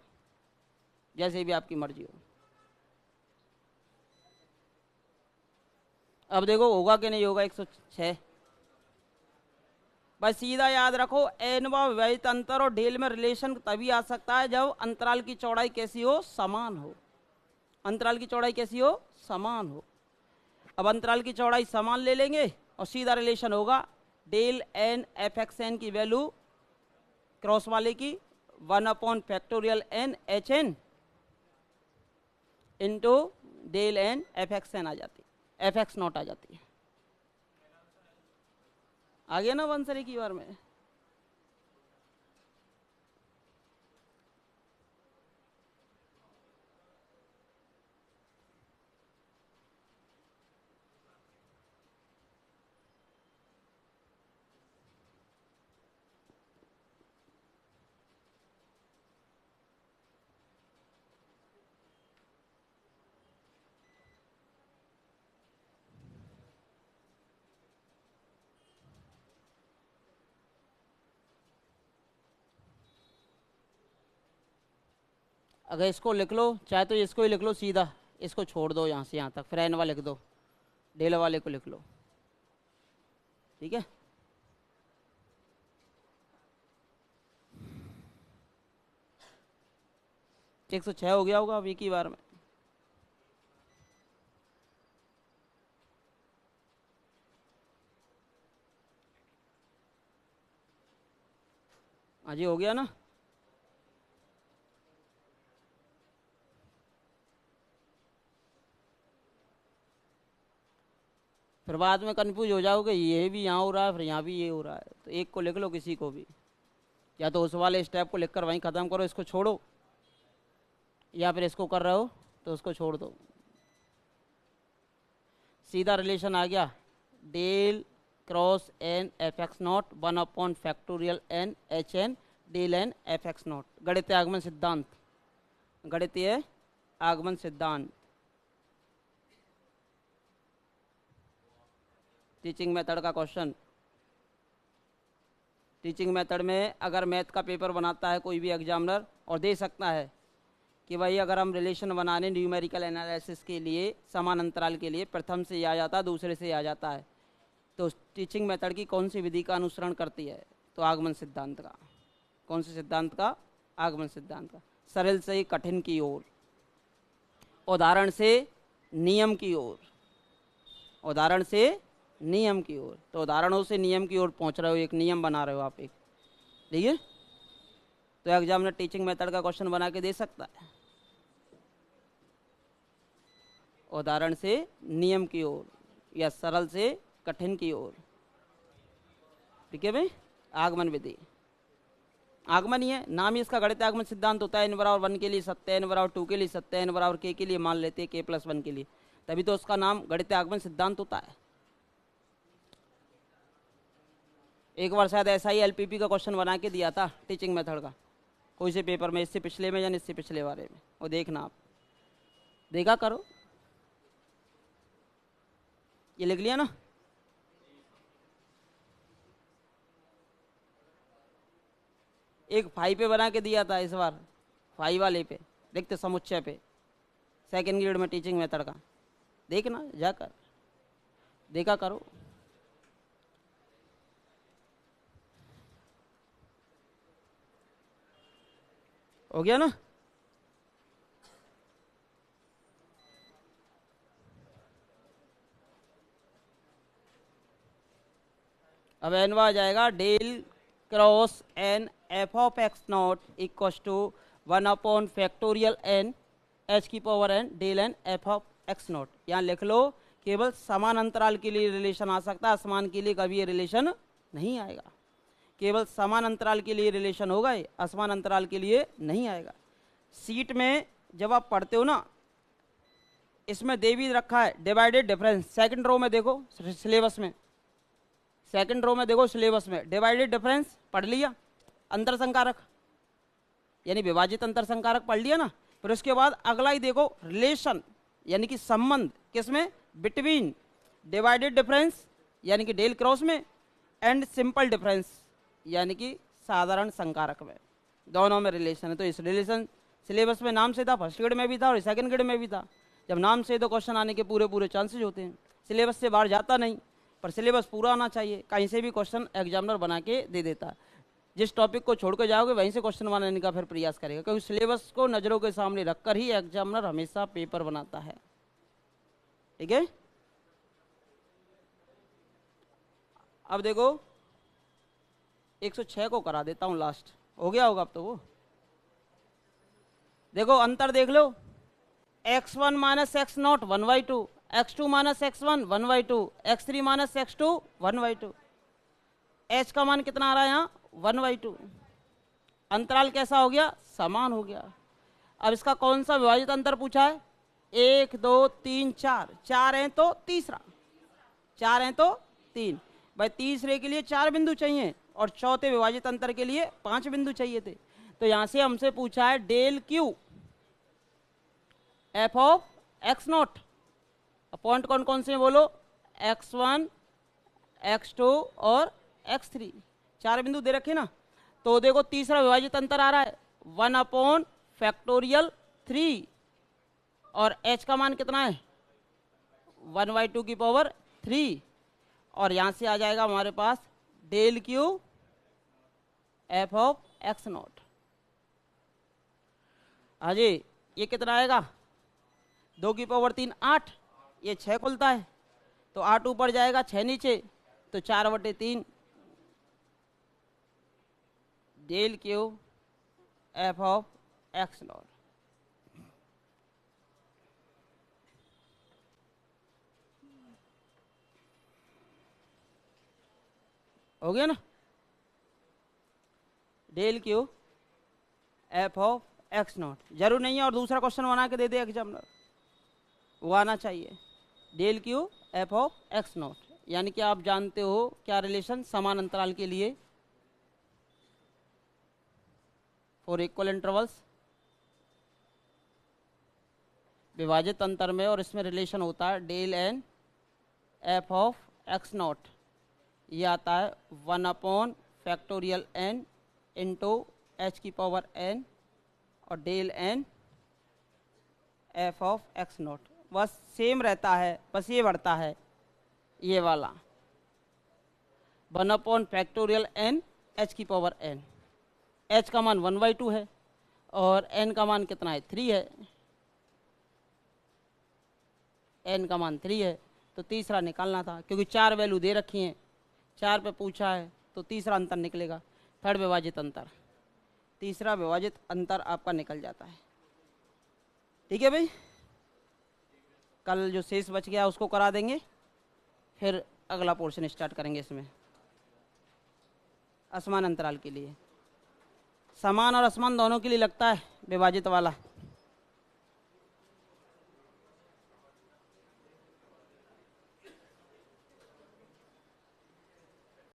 जैसे भी आपकी मर्जी हो। अब देखो होगा कि नहीं होगा 106। बस सीधा याद रखो, एनवा विभाजित अंतर और डेल में रिलेशन तभी आ सकता है जब अंतराल की चौड़ाई कैसी हो, समान हो। अंतराल की चौड़ाई कैसी हो, समान हो। अब अंतराल की चौड़ाई समान ले लेंगे और सीधा रिलेशन होगा del N F X N की वैल्यू क्रॉस वाले की 1/(n hn into del N F X N आ जाती है, एफ एक्स नॉट आ जाती है। आ गया ना आंसर एक ही बार में। अगर इसको लिख लो, चाहे तो इसको ही लिख लो सीधा, इसको छोड़ दो यहाँ से यहाँ तक, फिर एनवा लिख दो, डेल वाले को लिख लो, ठीक है। तो 106 हो गया होगा अब एक ही बार में। हाँ जी, हो गया ना। फिर बाद में कंफ्यूज हो जाओगे, ये भी यहाँ हो रहा है, फिर यहाँ भी ये हो रहा है। तो एक को लिख लो किसी को भी, या तो उस वाले स्टेप को लिखकर वहीं ख़त्म करो, इसको छोड़ो, या फिर इसको कर रहे हो तो उसको छोड़ दो। सीधा रिलेशन आ गया, del cross n F x not 1/(n hn del N F x not. गणितीय आगमन सिद्धांत, गणितीय आगमन सिद्धांत, टीचिंग मेथड का क्वेश्चन। टीचिंग मेथड में अगर मैथ का पेपर बनाता है कोई भी एग्जामिनर और दे सकता है कि भाई अगर हम रिलेशन बनाने न्यूमेरिकल एनालिसिस के लिए समान अंतराल के लिए प्रथम से आ जाता है, दूसरे से आ जाता है, तो टीचिंग मेथड की कौन सी विधि का अनुसरण करती है, तो आगमन सिद्धांत का। कौन से सिद्धांत का, आगमन सिद्धांत का। सरल से कठिन की ओर, उदाहरण से नियम की ओर, उदाहरण से नियम की ओर। तो उदाहरणों से नियम की ओर पहुंच रहे हो, एक नियम बना रहे हो आप एक, ठीक है। तो एग्जामिनर टीचिंग मेथड का क्वेश्चन बना के दे सकता है, उदाहरण से नियम की ओर या सरल से कठिन की ओर, ठीक है भाई। आगमन विधि, आगमन ही है, नाम ही इसका गणितीय आगमन सिद्धांत होता है। n=1 के लिए सत्य, n=2 के लिए सत्य, n=k के लिए मान लेते हैं k+1 के लिए, तभी तो उसका नाम गणितीय आगमन सिद्धांत होता है। एक बार शायद ऐसा ही एलपीपी का क्वेश्चन बना के दिया था टीचिंग मेथड का, कोई से पेपर में, इससे पिछले में या इससे पिछले बारे में, वो देखना आप, देखा करो। ये लिख लिया ना। एक फाई पे बना के दिया था इस बार, फाई वाले पे, देखते समुच्चय पे, सेकंड ग्रेड में टीचिंग मेथड का, देखना जाकर, देखा करो। हो गया ना। अब एनवा आ जाएगा del cross n f of x not equals to 1/(n h⁻n del N f of x not. यहाँ लिख लो, केवल समान अंतराल के लिए रिलेशन आ सकता है, असमान के लिए कभी ये रिलेशन नहीं आएगा। केवल समान अंतराल के लिए रिलेशन होगा, ये असमान अंतराल के लिए नहीं आएगा। सीट में जब आप पढ़ते हो ना, इसमें दे भी रखा है डिवाइडेड डिफरेंस। सेकंड रो में देखो सिलेबस में, सेकंड रो में देखो सिलेबस में डिवाइडेड डिफरेंस पढ़ लिया, अंतर संकारक यानी विभाजित अंतर संकारक पढ़ लिया ना। फिर उसके बाद अगला ही देखो रिलेशन यानी कि संबंध, किसमें? बिटवीन डिवाइडेड डिफरेंस यानी कि डेल क्रॉस में एंड सिंपल डिफरेंस यानी कि साधारण संकारक में, दोनों में रिलेशन है। तो इस रिलेशन सिलेबस में नाम से था, फर्स्ट ग्रेड में भी था और सेकंड ग्रेड में भी था। जब नाम से तो क्वेश्चन आने के पूरे पूरे चांसेस होते हैं। सिलेबस से बाहर जाता नहीं, पर सिलेबस पूरा आना चाहिए। कहीं से भी क्वेश्चन एग्जामिनर बना के दे देता है। जिस टॉपिक को छोड़ कर जाओगे वहीं से क्वेश्चन बनाने का फिर प्रयास करेगा, क्योंकि सिलेबस को नज़रों के सामने रखकर ही एग्जामिनर हमेशा पेपर बनाता है। ठीक है, अब देखो 106 को करा देता हूँ, लास्ट हो गया होगा अब तो वो। देखो अंतर देख लो, x1 minus x not 1/2, x2 minus x1 1/2, x3 minus x2 1/2। h का मान कितना आ रहा है यहाँ? 1/2। अंतराल कैसा हो गया? समान हो गया। अब इसका कौन सा विभाजित अंतर पूछा है? 1 2 3 4, 4 हैं तो तीसरा, 4 हैं तो 3। भाई तीसरे के लिए 4 बिंदु चाहिए और चौथे विभाजित अंतर के लिए 5 बिंदु चाहिए थे। तो यहां से हमसे पूछा है del Q F of x not. Point कौन कौन से बोलो? x1 x2 और x3, 4 बिंदु दे रखे ना। तो देखो तीसरा विभाजित अंतर आ रहा है 1/3 और h का मान कितना है? 1/2 और यहां से आ जाएगा हमारे पास del Q F of x not. हाँ जी, ये कितना आएगा? 2 की पावर 3 8, ये 6 खुलता है तो 8 ऊपर जाएगा 6 नीचे, तो 4/3 del Q F of x not. हो गया ना? Del Q F of x not. जरूर नहीं है और दूसरा क्वेश्चन बना के दे दे एग्जामिनर, वो आना चाहिए। Del Q F of x not यानी कि आप जानते हो क्या रिलेशन? समान अंतराल के लिए फॉर इक्वल इंटरवल्स विभाजित अंतर में, और इसमें रिलेशन होता है del N f of x not. ये आता है 1/n इंटू h⁻n और del N f of x not. बस सेम रहता है, बस ये बढ़ता है ये वाला 1/n h⁻n। h का मान 1/2 है और n का मान कितना है? 3 है। n का मान 3 है तो तीसरा निकालना था, क्योंकि 4 वैल्यू दे रखी हैं, 4 पे पूछा है तो तीसरा अंतर निकलेगा। थर्ड विभाजित अंतर, तीसरा विभाजित अंतर आपका निकल जाता है। ठीक है भाई, कल जो शेष बच गया उसको करा देंगे, फिर अगला पोर्शन स्टार्ट करेंगे। इसमें असमान अंतराल के लिए, समान और असमान दोनों के लिए लगता है विभाजित वाला।